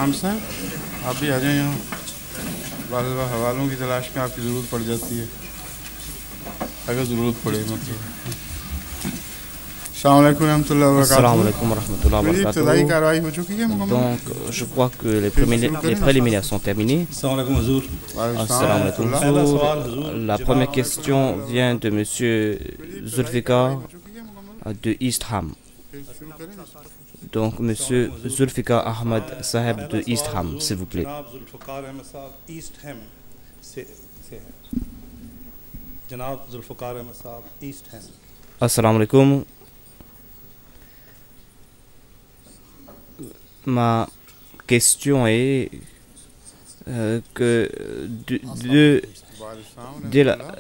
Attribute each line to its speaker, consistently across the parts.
Speaker 1: इमरान साहब आप भी आ जाए यहाँ बार बार हवालों की तलाश में आपकी ज़रूरत पड़ जाती है अगर ज़रूरत पड़े मतलब
Speaker 2: Assalamu alaikum wa rahmatullahi wa barakatuh. Donc, je crois que les préliminaires sont terminés. Assalamu alaikum. La première question vient de M. Zulfikar de East Ham. Donc, M. Zulfikar Ahmad Saheb de East Ham, s'il vous plaît. Assalamu alaikum. Ma question est que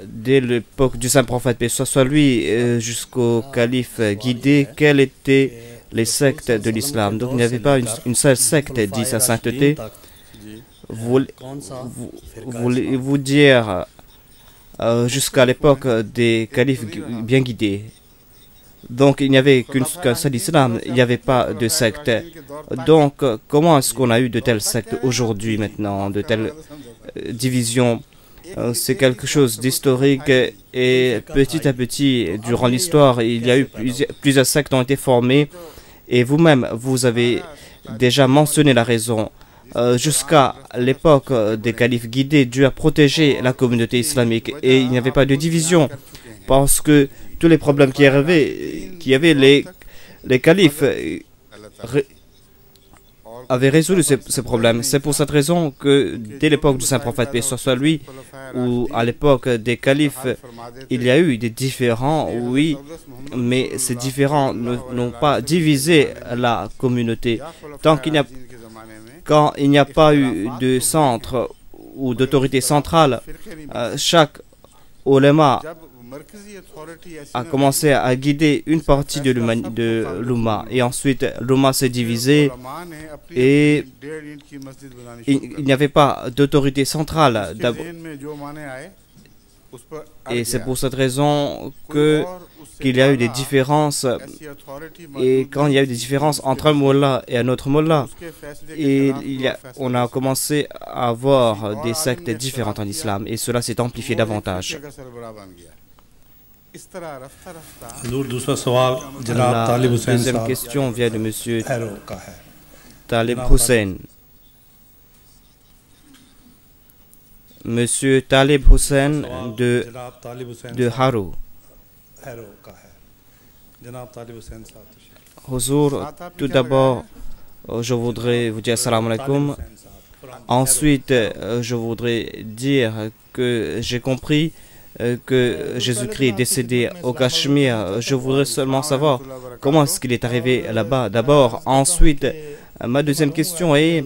Speaker 2: dès l'époque du saint prophète, paix soit lui, jusqu'au calife guidé, quelles étaient les sectes de l'islam? Donc il n'y avait pas une seule secte, dit sa sainteté. Voulez-vous dire jusqu'à l'époque des califes bien guidés? Donc il n'y avait qu'un seul islam, il n'y avait pas de secte. Donc comment est-ce qu'on a eu de telles sectes aujourd'hui maintenant, de telles divisions? C'est quelque chose d'historique et petit à petit, durant l'histoire, il y a eu plusieurs sectes ont été formées et vous-même, vous avez déjà mentionné la raison. Jusqu'à l'époque des califes guidés, Dieu a protégé la communauté islamique et il n'y avait pas de division parce que tous les problèmes qui avaient les califes avaient résolu ces problèmes. C'est pour cette raison que dès l'époque du saint prophète, paix soit lui, ou à l'époque des califes, il y a eu des différends, oui, mais ces différends n'ont pas divisé la communauté. Quand il n'y a pas eu de centre ou d'autorité centrale, chaque ulama a commencé à guider une partie de l'Umma et ensuite l'Umma s'est divisée et il n'y avait pas d'autorité centrale et c'est pour cette raison qu'il y a eu des différences et quand il y a eu des différences entre un mullah et un autre mullah et on a commencé à avoir des sectes différentes en islam et cela s'est amplifié davantage. La deuxième question vient de M. Talib Hussein. Monsieur Talib Hussein de Harou. Huzour, tout d'abord, je voudrais vous dire salam alaikum. Ensuite, je voudrais dire que j'ai compris que Jésus-Christ est décédé au Cachemire. Je voudrais seulement savoir comment est-ce qu'il est arrivé là-bas d'abord. Ensuite, ma deuxième question est,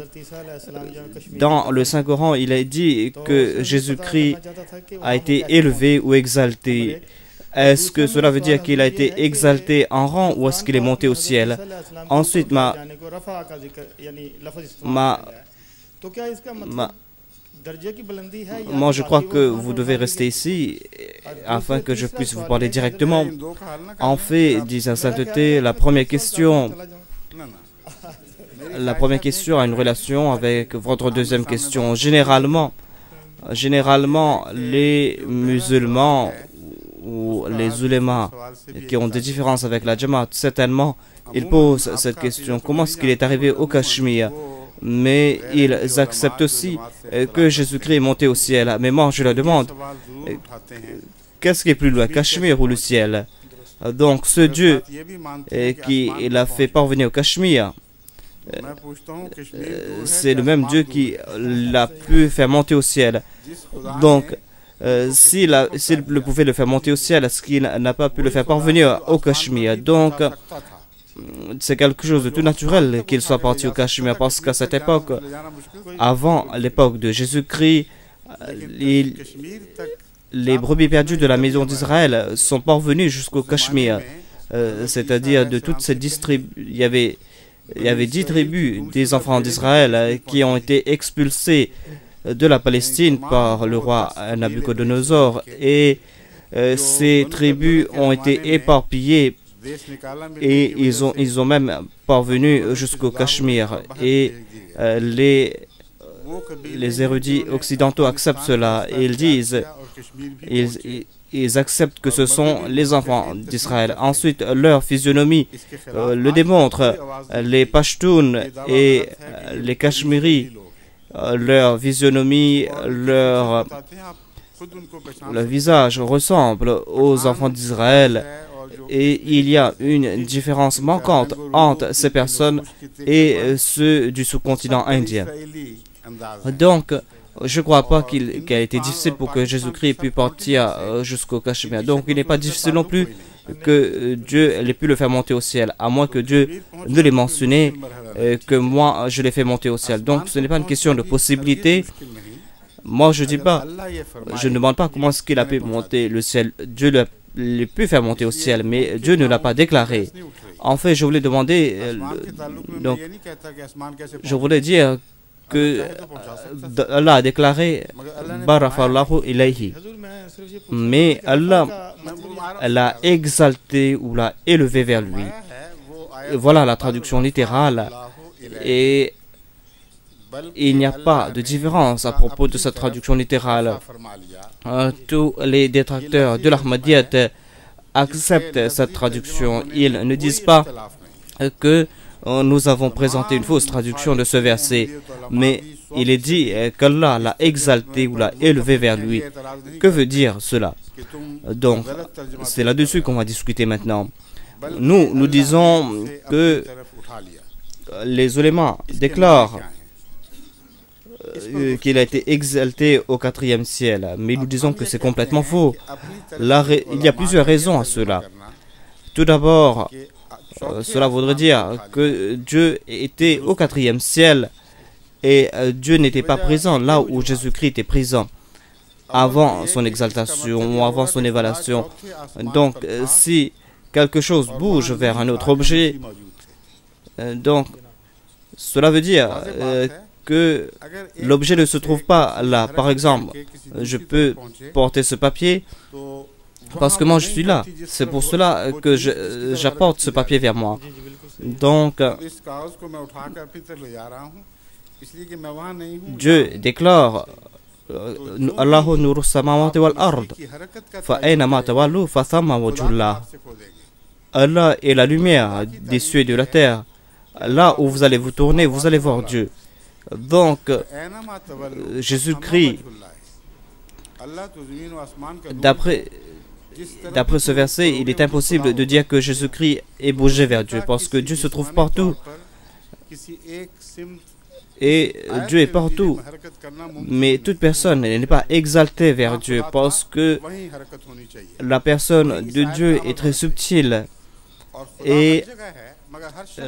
Speaker 2: dans le Saint-Coran, il est dit que Jésus-Christ a été élevé ou exalté. Est-ce que cela veut dire qu'il a été exalté en rang ou est-ce qu'il est monté au ciel? Ensuite, moi, je crois que vous devez rester ici afin que je puisse vous parler directement. En fait, dit sa sainteté, la première question a une relation avec votre deuxième question. Généralement, les musulmans ou les ulémas qui ont des différences avec la Jamaat, certainement, ils posent cette question. Comment est-ce qu'il est arrivé au Cachemire? Mais ils acceptent aussi que Jésus-Christ est monté au ciel. Mais moi, je leur demande, qu'est-ce qui est plus loin, Cachemire ou le ciel? Donc, ce Dieu qui l'a fait parvenir au Cachemire, c'est le même Dieu qui l'a pu faire monter au ciel. Donc, s'il pouvait le faire monter au ciel, est-ce qu'il n'a pas pu le faire parvenir au Cachemire? Donc, c'est quelque chose de tout naturel qu'il soit parti au Cachemire parce qu'à cette époque, avant l'époque de Jésus-Christ, les brebis perdues de la maison d'Israël sont parvenues jusqu'au Cachemire. C'est-à-dire de toutes ces 10 tribus, il y avait 10 tribus des enfants d'Israël qui ont été expulsés de la Palestine par le roi Nabuchodonosor et ces tribus ont été éparpillées et ils ont même parvenu jusqu'au Cachemire. Et les érudits occidentaux acceptent cela et ils disent, ils acceptent que ce sont les enfants d'Israël. Ensuite, leur physionomie le démontre. Les Pashtuns et les Cachemiris, leur physionomie, leur visage ressemble aux enfants d'Israël. Et il y a une différence manquante entre ces personnes et ceux du sous-continent indien. Donc, je ne crois pas qu'il a été difficile pour que Jésus-Christ puisse partir jusqu'au Cachemire. Donc, il n'est pas difficile non plus que Dieu ait pu le faire monter au ciel, à moins que Dieu ne l'ait mentionné, que moi, je l'ai fait monter au ciel. Donc, ce n'est pas une question de possibilité. Moi, je dis pas, je ne demande pas comment est-ce qu'il a pu monter le ciel. Dieu l'a pu faire monter au ciel, mais Dieu ne l'a pas déclaré. En fait, je voulais demander, donc, je voulais dire que Allah a déclaré Barafallahu ilayhi, mais Allah l'a exalté ou l'a élevé vers lui. Voilà la traduction littérale, et il n'y a pas de différence à propos de cette traduction littérale. Tous les détracteurs de l'Ahmadiyyat acceptent cette traduction. Ils ne disent pas que nous avons présenté une fausse traduction de ce verset, mais il est dit qu'Allah l'a exalté ou l'a élevé vers lui. Que veut dire cela? Donc, c'est là-dessus qu'on va discuter maintenant. Nous disons que les ulémas déclarent qu'il a été exalté au 4e ciel, mais nous disons que c'est complètement faux. Il y a plusieurs raisons à cela. Tout d'abord, cela voudrait dire que Dieu était au 4e ciel et Dieu n'était pas présent là où Jésus-Christ était présent avant son exaltation ou avant son évaluation. Donc, si quelque chose bouge vers un autre objet, donc cela veut dire que l'objet ne se trouve pas là. Par exemple, je peux porter ce papier parce que moi je suis là. C'est pour cela que j'apporte ce papier vers moi. Donc, Dieu déclare Allahu nuru samawati wal ard fa aynama tawallu fa thamma wajhullah. Allah est la lumière des cieux et de la terre. Là où vous allez vous tourner, vous allez voir Dieu. Donc, Jésus-Christ, d'après ce verset, il est impossible de dire que Jésus-Christ est bougé vers Dieu, parce que Dieu se trouve partout. Et Dieu est partout. Mais toute personne n'est pas exaltée vers Dieu, parce que la personne de Dieu est très subtile. Et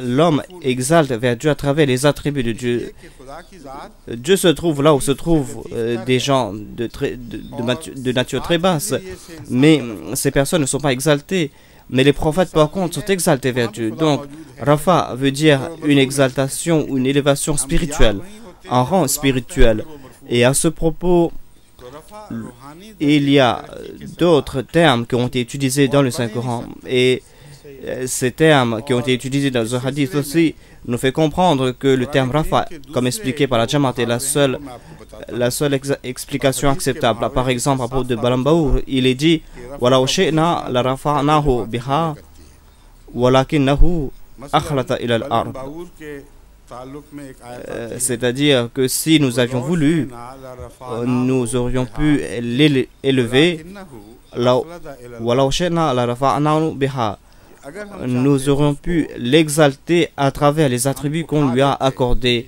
Speaker 2: l'homme exalte vers Dieu à travers les attributs de Dieu. Dieu se trouve là où se trouvent des gens de nature très basse, mais ces personnes ne sont pas exaltées. Mais les prophètes, par contre, sont exaltés vers Dieu. Donc, Rafa veut dire une exaltation ou une élévation spirituelle, un rang spirituel. Et à ce propos, il y a d'autres termes qui ont été utilisés dans le Saint-Coran. Et ces termes qui ont été utilisés dans le hadith aussi nous fait comprendre que le terme Rafa, comme expliqué par la Jamaat, est la seule explication acceptable. Par exemple, à propos de Balambaour, il est dit Walaw shi'na la rafa'nahu biha walakinnahu akhlata ila al-ard. C'est-à-dire que si nous avions voulu, nous aurions pu l'élever. Walaw shi'na la rafa'nahu biha. Nous aurions pu l'exalter à travers les attributs qu'on lui a accordés.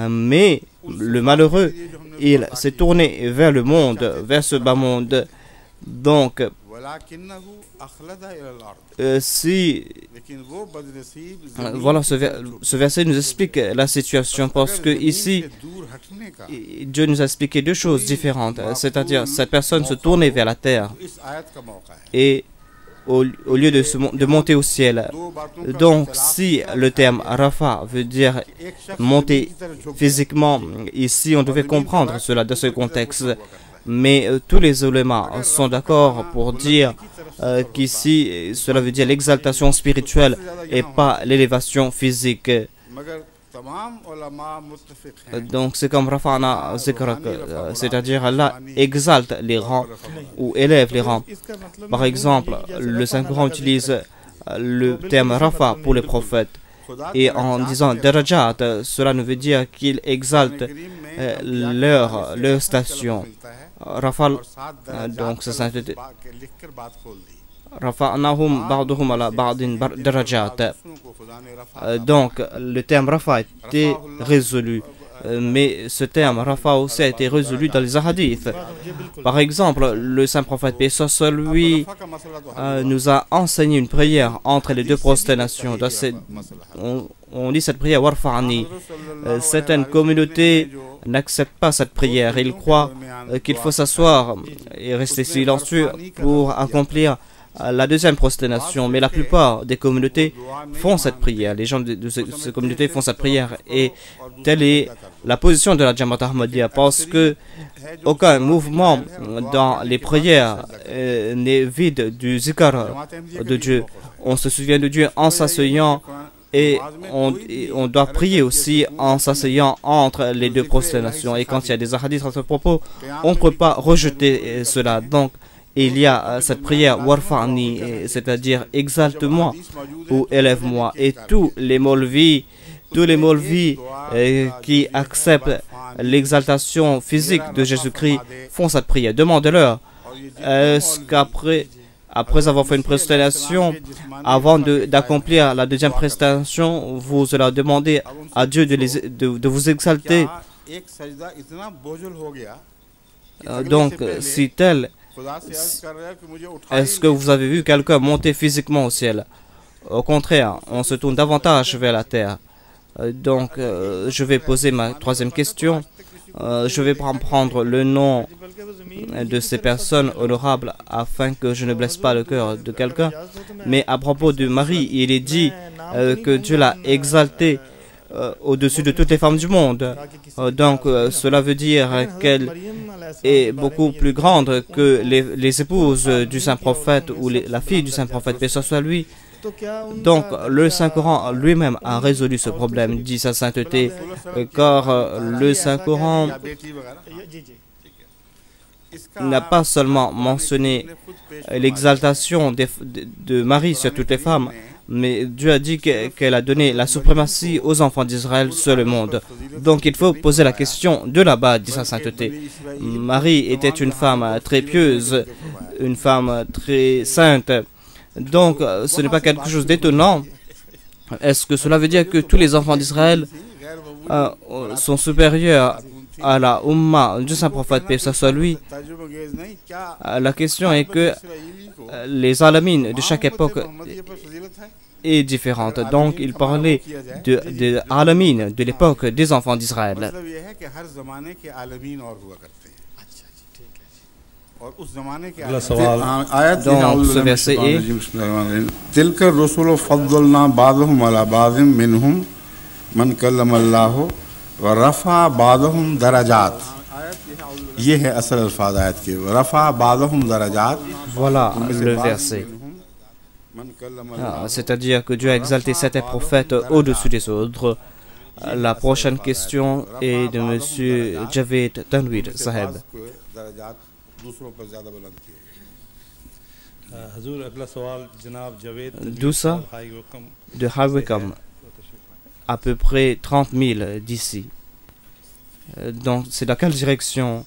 Speaker 2: Mais le malheureux, il s'est tourné vers le monde, vers ce bas monde. Donc, voilà, ce verset nous explique la situation, parce que ici, Dieu nous a expliqué deux choses différentes. C'est-à-dire, cette personne se tournait vers la terre et au lieu de monter au ciel. Donc, si le terme Rafa veut dire monter physiquement, ici on devait comprendre cela dans ce contexte. Mais tous les ulémas sont d'accord pour dire qu'ici, cela veut dire l'exaltation spirituelle et pas l'élévation physique. Donc c'est comme Rafa'na Zikrak, c'est-à-dire Allah exalte les rangs ou élève les rangs. Par exemple, le Saint-Coran utilise le terme Rafa pour les prophètes. Et en disant Darajat, cela ne veut dire qu'il exalte leur station. Rafa, donc c'est ça. Rafa'nahum ba'duhum ala ba'din darajat. Donc le terme Rafa a été résolu. Mais ce terme Rafa aussi a été résolu dans les hadiths. Par exemple, le saint prophète paix soit sur lui nous a enseigné une prière entre les deux prosternations. On dit cette prière Warfa'ni. Certaines communautés n'acceptent pas cette prière. Ils croient qu'il faut s'asseoir et rester silencieux pour accomplir la deuxième prosternation, mais la plupart des communautés font cette prière. Les gens de ces communautés font cette prière et telle est la position de la Jamaat Ahmadiyya, parce que aucun mouvement dans les prières n'est vide du zikr de Dieu. On se souvient de Dieu en s'asseyant et on doit prier aussi en s'asseyant entre les deux prosternations. Et quand il y a des hadiths à ce propos, on ne peut pas rejeter cela. Donc, il y a cette prière Warfa'ni, c'est-à-dire exalte-moi ou élève-moi. Et tous les Maulvis qui acceptent l'exaltation physique de Jésus-Christ font cette prière. Demandez-leur, est-ce qu'après avoir fait une prestation, avant d'accomplir la deuxième prestation, vous leur demandez à Dieu de vous exalter? Donc, si tel, est-ce que vous avez vu quelqu'un monter physiquement au ciel? Au contraire, on se tourne davantage vers la terre. Donc, je vais poser ma troisième question. Je vais prendre le nom de ces personnes honorables afin que je ne blesse pas le cœur de quelqu'un. Mais à propos de Marie, il est dit que Dieu l'a exaltée au-dessus de toutes les femmes du monde. Donc, cela veut dire qu'elle est beaucoup plus grande que les épouses du saint prophète ou la fille du saint prophète, paix soit lui. Donc, le Saint-Coran lui-même a résolu ce problème, dit sa sainteté, car le Saint-Coran n'a pas seulement mentionné l'exaltation de Marie sur toutes les femmes, mais Dieu a dit qu'elle a donné la suprématie aux enfants d'Israël sur le monde. Donc il faut poser la question de là-bas, dit sa sainteté. Marie était une femme très pieuse, une femme très sainte. Donc ce n'est pas quelque chose d'étonnant. Est-ce que cela veut dire que tous les enfants d'Israël sont supérieurs à la Ummah du saint prophète, paix soit lui? La question est que les alamines de chaque époque est différente. Donc, il parlait de alamines de l'époque des enfants d'Israël. Donc, ce verset est
Speaker 1: Tilka rusulu faddalna ba'dahum ala ba'din minhum man kallama Allah wa rafa ba'dahum darajat. ये है असल अल्फाज आयत के रफा बादहुम दरजात.
Speaker 2: Voilà le verset. C'est-à-dire que Dieu a exalté certains prophètes au-dessus des autres. La prochaine question est de monsieur Javed Tanwir Saheb. D'où ça? De Hawekam, à peu près 30 000 d'ici. Donc, c'est dans quelle direction?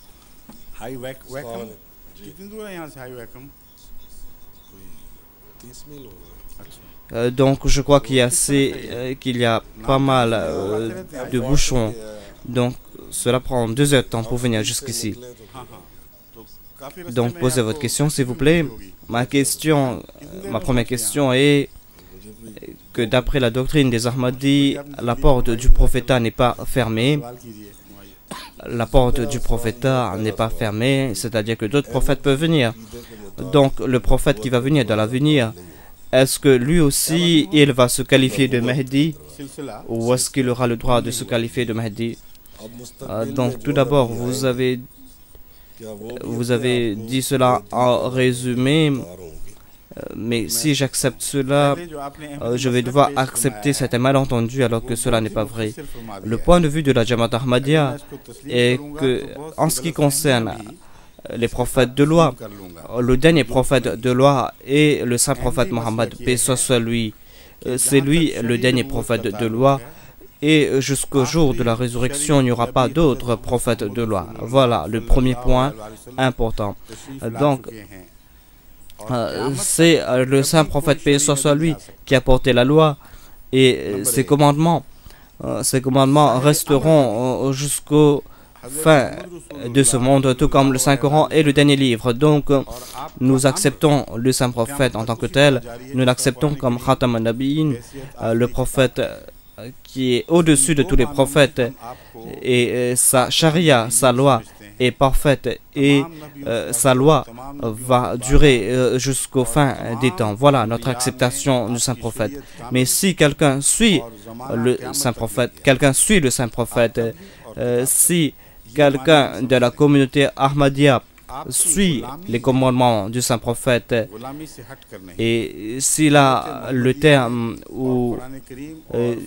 Speaker 2: Donc, je crois qu'il y a pas mal de bouchons. Donc, cela prend 2 heures de temps pour venir jusqu'ici. Donc, posez votre question, s'il vous plaît. Ma première question est que d'après la doctrine des Ahmadis, la porte du prophétat n'est pas fermée. La porte du prophétat n'est pas fermée, c'est-à-dire que d'autres prophètes peuvent venir. Donc, le prophète qui va venir dans l'avenir, est-ce que lui aussi, il va se qualifier de Mahdi, ou est-ce qu'il aura le droit de se qualifier de Mahdi? Donc, tout d'abord, vous avez Vous avez dit cela en résumé, mais si j'accepte cela, je vais devoir accepter certains malentendus alors que cela n'est pas vrai. Le point de vue de la Jamaat Ahmadiyya est que, en ce qui concerne les prophètes de loi, le dernier prophète de loi est le saint prophète Mohammed, paix soit lui. C'est lui le dernier prophète de loi. Et jusqu'au jour de la résurrection, il n'y aura pas d'autres prophètes de loi. Voilà le premier point important. Donc, c'est le saint prophète, paix soit lui, qui a porté la loi. Et ses commandements resteront jusqu'au fin de ce monde, tout comme le Saint-Coran est le dernier livre. Donc, nous acceptons le saint prophète en tant que tel. Nous l'acceptons comme Khatam al-Nabiyyin, le prophète qui est au-dessus de tous les prophètes, et sa charia, sa loi est parfaite, et sa loi va durer jusqu'au fin des temps. Voilà notre acceptation du saint prophète. Mais si quelqu'un suit le saint prophète, si quelqu'un de la communauté Ahmadiyya suit les commandements du saint prophète, et s'il a le terme où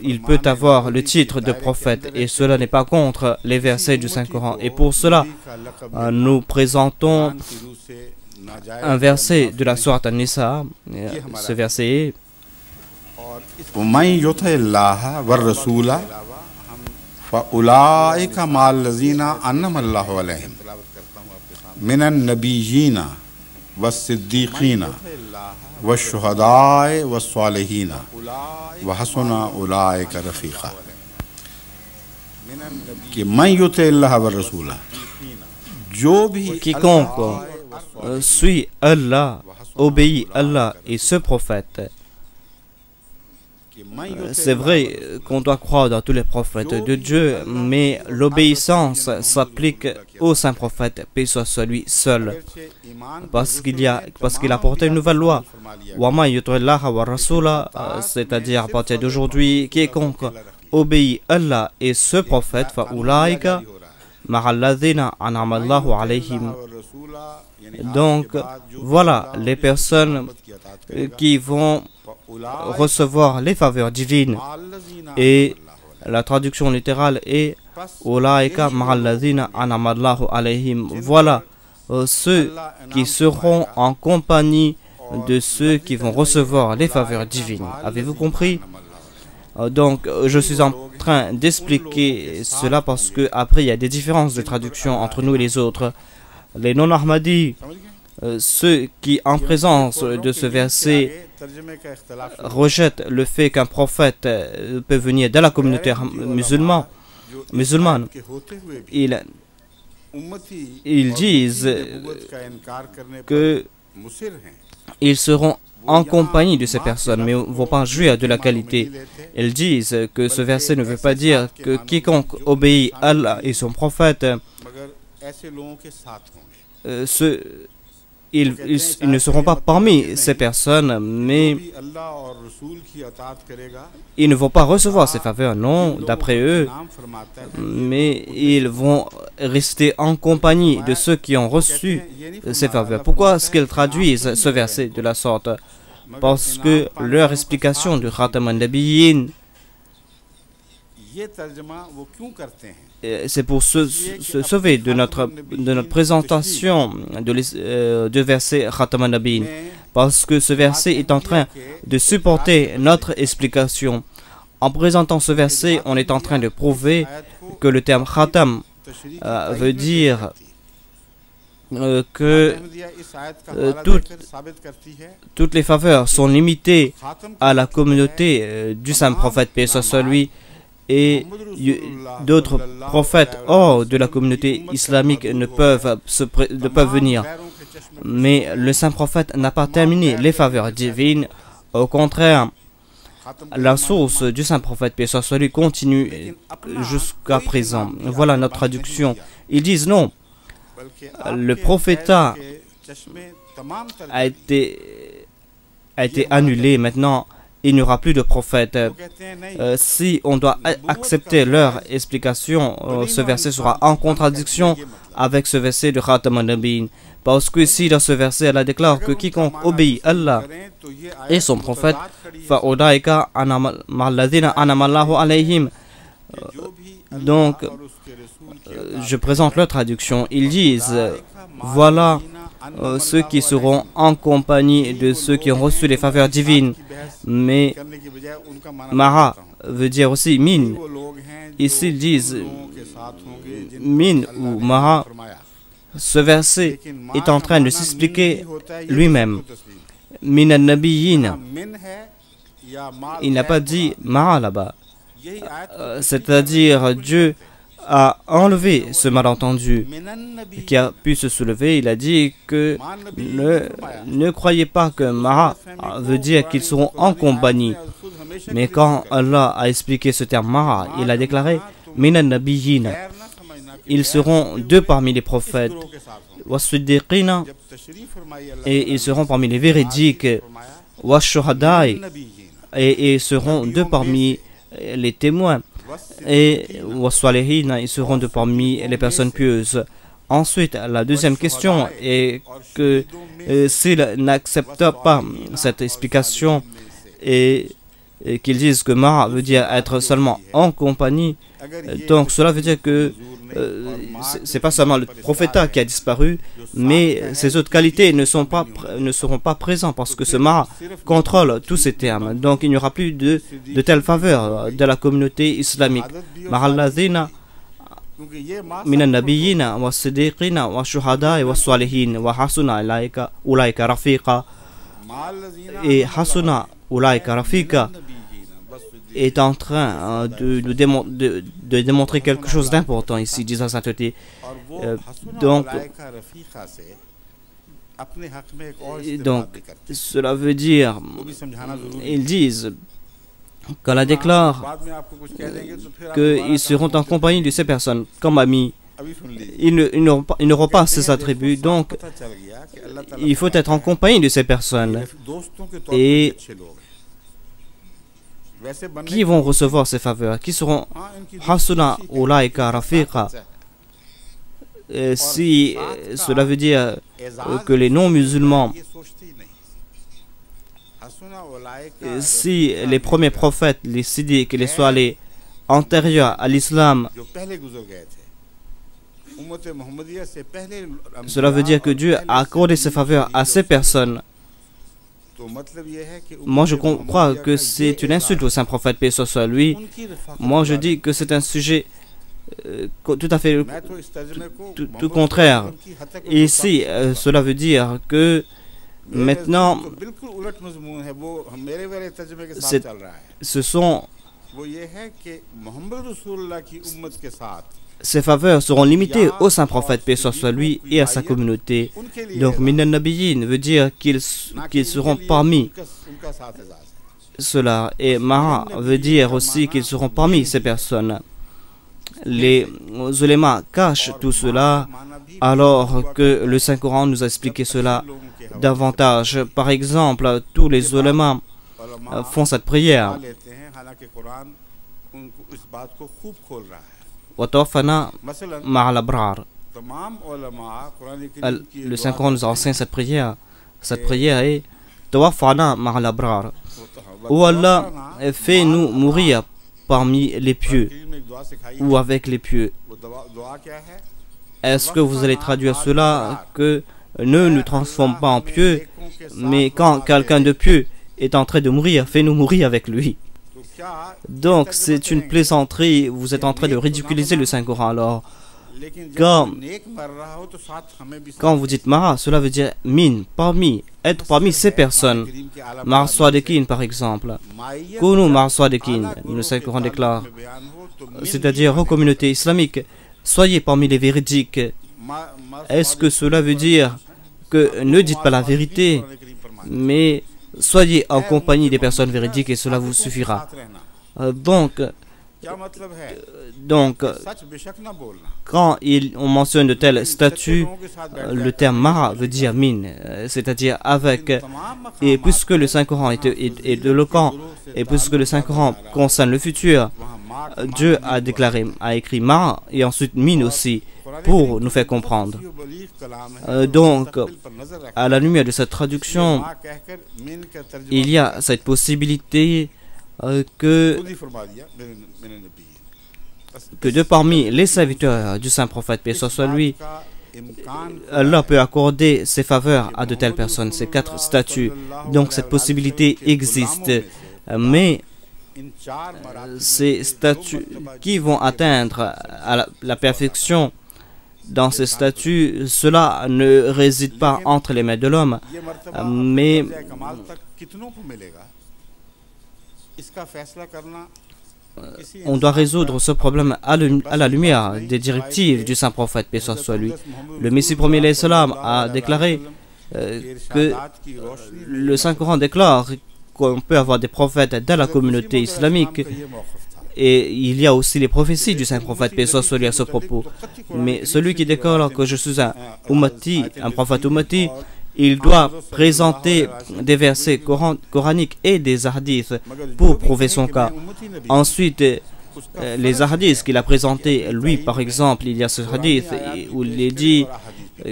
Speaker 2: il peut avoir le titre de prophète, et cela n'est pas contre les versets du Saint-Coran, et pour cela nous présentons un verset de la sourate An-Nisa. Ce verset est
Speaker 1: فَأُولَٰئِكَ مَعَ الَّذِينَ أَنْعَمَ اللَّهُ عَلَيْهِمْ مِنَ النَّبِيِّينَ وَالصِّدِّيقِينَ وَالشُّهَدَاءِ وَالصَّالِحِينَ وَحَسُنَ أُولَٰئِكَ رَفِيقًا. کہ من یطع اللہ والرسول، جو بھی
Speaker 2: quiconque suit Allah, obéit Allah et ce prophète. C'est vrai qu'on doit croire dans tous les prophètes de Dieu, mais l'obéissance s'applique au saint prophète, paix soit sur lui seul, parce qu'il a porté une nouvelle loi. Wama yutu'illah wa rasula, c'est-à-dire à partir d'aujourd'hui, quiconque obéit Allah et ce prophète, fa ulaika ma'alladhina an'ama Allahu alayhim. Donc voilà les personnes qui vont recevoir les faveurs divines, et la traduction littérale est Ulaika ma'alladhina an'ama Allahu alayhim. Voilà ceux qui seront en compagnie de ceux qui vont recevoir les faveurs divines. Avez-vous compris? Donc je suis en train d'expliquer cela parce que après il y a des différences de traduction entre nous et les autres. Les non-Ahmadis, ceux qui en présence de ce verset rejettent le fait qu'un prophète peut venir de la communauté musulmane, ils disent qu'ils seront en compagnie de ces personnes, mais ne vont pas jouir de la qualité. Ils disent que ce verset ne veut pas dire que quiconque obéit à Allah et son prophète, ils ne seront pas parmi ces personnes, mais ils ne vont pas recevoir ces faveurs, non, d'après eux, mais ils vont rester en compagnie de ceux qui ont reçu ces faveurs. Pourquoi est-ce qu'ils traduisent ce verset de la sorte? Parce que leur explication du Khatam al-Nabiyyin, c'est pour se sauver de notre présentation de verset Khatam al-Nabiyyin, parce que ce verset est en train de supporter notre explication. En présentant ce verset, on est en train de prouver que le terme Khatam veut dire que toutes les faveurs sont limitées à la communauté du saint prophète, paix soit sur lui, et d'autres prophètes hors de la communauté islamique ne peuvent venir. Mais le saint prophète n'a pas terminé les faveurs divines. Au contraire, la source du saint prophète, paix soit sur lui, continue jusqu'à présent. Voilà notre traduction. Ils disent non, le prophétat a été annulé. Maintenant, il n'y aura plus de prophètes. Si on doit accepter leur explication, ce verset sera en contradiction avec ce verset de Khatam al-Nabiyyin. Parce que ici, dans ce verset, Allah déclare que quiconque obéit Allah et son prophète, فَأُولَٰئِكَ مَعَ الَّذِينَ أَنْعَمَ اللَّهُ عَلَيْهِمْ. Donc, je présente leur traduction. Ils disent, voilà ceux qui seront en compagnie de ceux qui ont reçu les faveurs divines. Mais Mara veut dire aussi min. Ici, ils disent min ou Mara. Ce verset est en train de s'expliquer lui-même. Min al-Nabiyyin. Il n'a pas dit Mara là-bas. C'est-à-dire, Dieu a enlevé ce malentendu qui a pu se soulever. Il a dit que ne croyez pas que Mara veut dire qu'ils seront en compagnie. Mais quand Allah a expliqué ce terme Mara, il a déclaré Minan Nabiyyin. Ils seront deux parmi les prophètes, Wassiddiqina, et ils seront parmi les véridiques, Washuhada'i, et ils seront deux parmi les témoins, et Wassalihina, ils seront deux parmi les personnes pieuses. Ensuite, la deuxième question est que s'ils n'acceptent pas cette explication et qu'ils disent que Mara veut dire être seulement en compagnie, donc cela veut dire que c'est pas seulement le prophétat qui a disparu, mais ces autres qualités ne seront pas présentes parce que ce Mara contrôle tous ces termes. Donc il n'y aura plus de telle faveur de la communauté islamique. Ma'alladhina minan nabiyyina wa siddiqina wa shuhada wa salihin wa hasuna ulaika rafiqa. Et hasuna ulaika rafiqa est en train de démontrer quelque chose d'important ici, dit sa sainteté. Donc, cela veut dire, ils disent, qu'Allah déclare qu'ils seront en compagnie de ces personnes comme amis. Ils n'auront pas ces attributs, donc il faut être en compagnie de ces personnes. Et qui vont recevoir ces faveurs? Qui seront Hasuna Ulaika Rafiqa? Si cela veut dire que les non-musulmans, si les premiers prophètes, les siddiq, les salih antérieurs à l'islam, cela veut dire que Dieu a accordé ses faveurs à ces personnes. Moi, je crois que c'est une insulte au saint prophète, paix soit lui. Moi, je dis que c'est un sujet tout à fait tout contraire. Et ici, cela veut dire que maintenant, ces faveurs seront limitées au saint prophète, paix soit lui, et à sa communauté. Donc, Minan Nabiyyin veut dire qu'ils seront parmi cela. Et Mara veut dire aussi qu'ils seront parmi ces personnes. Les ulémas cachent tout cela, alors que le Saint-Coran nous a expliqué cela davantage. Par exemple, tous les ulémas font cette prière. Le Saint-Coran nous a enseigné cette prière. Cette prière est Tawaffana ma'al abrar. Oh Allah, fais-nous mourir parmi les pieux ou avec les pieux. Est-ce que vous allez traduire cela que ne nous transforme pas en pieux, mais quand quelqu'un de pieux est en train de mourir, fais-nous mourir avec lui? Donc c'est une plaisanterie, vous êtes en train de ridiculiser le Saint-Coran. Alors, quand vous dites Mara, cela veut dire min, être parmi ces personnes. Mar Swadekin par exemple. Kunu Mar Swadekin, le Saint-Coran déclare. C'est-à-dire aux communautés islamiques, soyez parmi les véridiques. Est-ce que cela veut dire que ne dites pas la vérité, mais soyez en compagnie des personnes véridiques et cela vous suffira? Donc, Donc, quand on mentionne de tels statuts, le terme Mara veut dire mine, c'est-à-dire avec. Et puisque le Saint-Coran est éloquent, et puisque le Saint-Coran concerne le futur, Dieu a écrit Mara et ensuite mine aussi, pour nous faire comprendre. Donc, à la lumière de cette traduction, il y a cette possibilité que de parmi les serviteurs du Saint-Prophète, paix soit lui, Allah peut accorder ses faveurs à de telles personnes, ces 4 statuts. Donc cette possibilité existe. Mais ces statuts qui vont atteindre à la perfection dans ces statuts, cela ne réside pas entre les mains de l'homme, mais on doit résoudre ce problème à la lumière des directives du Saint-Prophète, paix soit lui. Le Messie premier l'Islam a déclaré que le Saint-Coran déclare qu'on peut avoir des prophètes dans la communauté islamique. Et il y a aussi les prophéties du Saint-Prophète, paix soit lui, à ce propos. Mais celui qui déclare que je suis un ummati, un prophète ummati, il doit présenter des versets coraniques et des hadiths pour prouver son cas. Ensuite, les hadiths qu'il a présentés, lui par exemple, il y a ce hadith où il est dit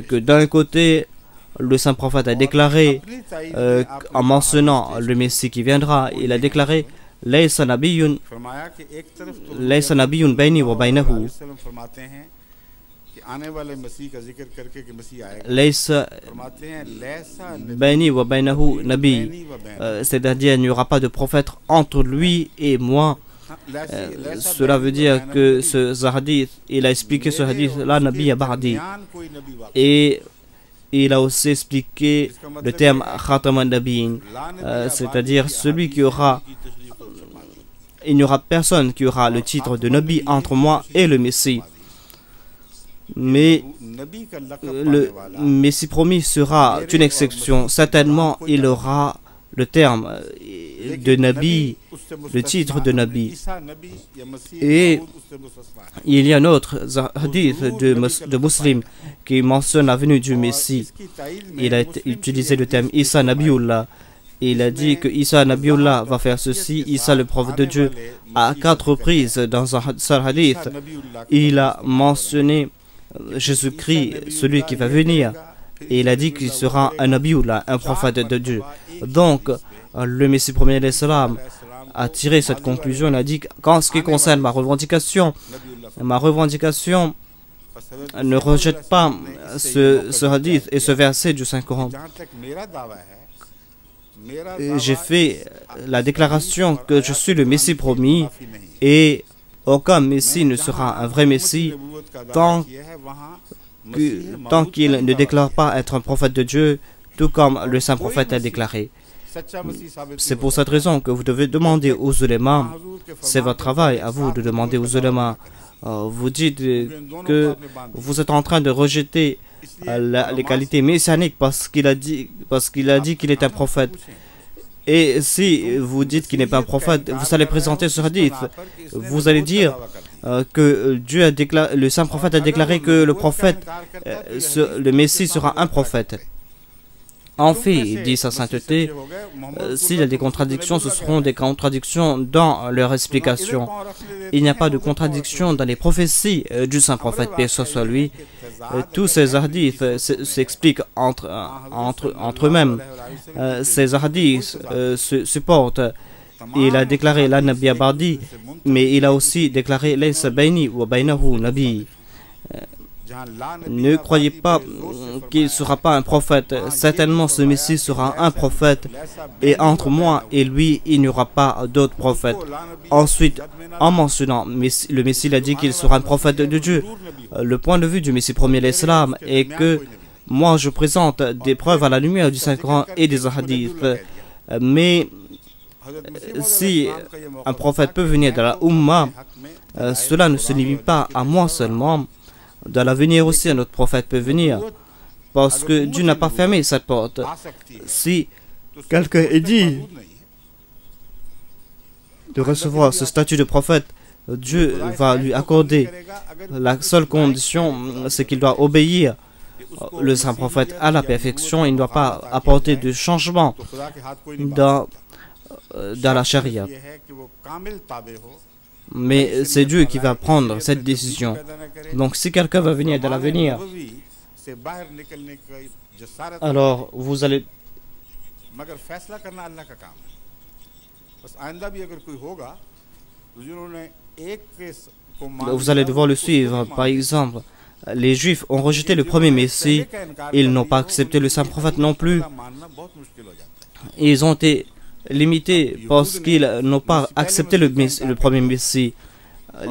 Speaker 2: que d'un côté, le Saint-Prophète a déclaré, en mentionnant le Messie qui viendra, il a déclaré Laysa nabiyyun bayni wa baynahu. Laysa bayni wa baynahu nabi. C'est-à-dire, il n'y aura pas de prophète entre lui et moi. Cela veut dire que ce hadith, il a expliqué ce hadith, la nabi ba'di. Et il a aussi expliqué le terme khataman nabiyin, c'est-à-dire celui qui aura. Il n'y aura personne qui aura le titre de Nabi entre moi et le Messie. Mais le Messie promis sera une exception. Certainement, il aura le terme de Nabi, le titre de Nabi. Et il y a un autre hadith de Muslim qui mentionne la venue du Messie. Il a utilisé le terme Isa Nabiullah. Il a dit que Isa Nabiullah va faire ceci, Isa le prophète de Dieu. À 4 reprises dans un seul hadith, il a mentionné Jésus-Christ, celui qui va venir. Et il a dit qu'il sera un Nabiullah, un prophète de Dieu. Donc, le Messie premier l'Islam a tiré cette conclusion. Il a dit qu'en ce qui concerne ma revendication ne rejette pas ce hadith et ce verset du Saint-Coran. J'ai fait la déclaration que je suis le Messie promis et aucun Messie ne sera un vrai Messie tant qu'il ne déclare pas être un prophète de Dieu, tout comme le Saint-Prophète a déclaré. C'est pour cette raison que vous devez demander aux ulémas, c'est votre travail à vous de demander aux ulémas. Vous dites que vous êtes en train de rejeter les qualités messianiques parce qu'il a dit qu'il est un prophète. Et si vous dites qu'il n'est pas un prophète, vous allez présenter ce hadith. Vous allez dire que Dieu a déclaré, le Saint-Prophète a déclaré que le Messie sera un prophète. En fait, dit sa sainteté, s'il y a des contradictions, ce seront des contradictions dans leur explication. Il n'y a pas de contradiction dans les prophéties du Saint-Prophète, paix soit lui. Tous ces hadiths s'expliquent entre eux-mêmes. Ces hadiths se supportent. Il a déclaré la Nabi Bardi, mais il a aussi déclaré Laysa bayni wa baynahu nabi. Ne croyez pas qu'il ne sera pas un prophète. Certainement, ce Messie sera un prophète. Et entre moi et lui, il n'y aura pas d'autres prophètes. Ensuite, en mentionnant le Messie, il a dit qu'il sera un prophète de Dieu. Le point de vue du Messie premier l'Islam est que moi, je présente des preuves à la lumière du Saint-Coran et des hadiths. Mais si un prophète peut venir de la Ummah, cela ne se limite pas à moi seulement. Dans l'avenir aussi, un autre prophète peut venir. Parce que Dieu n'a pas fermé cette porte. Si quelqu'un est dit de recevoir ce statut de prophète, Dieu va lui accorder. La seule condition, c'est qu'il doit obéir le saint prophète à la perfection. Il ne doit pas apporter de changement dans la charia. Mais c'est Dieu qui va prendre cette décision. Donc si quelqu'un va venir dans l'avenir, alors vous allez devoir le suivre. Par exemple, les Juifs ont rejeté le premier Messie, ils n'ont pas accepté le saint prophète non plus. Ils ont été limités parce qu'ils n'ont pas accepté le premier Messie.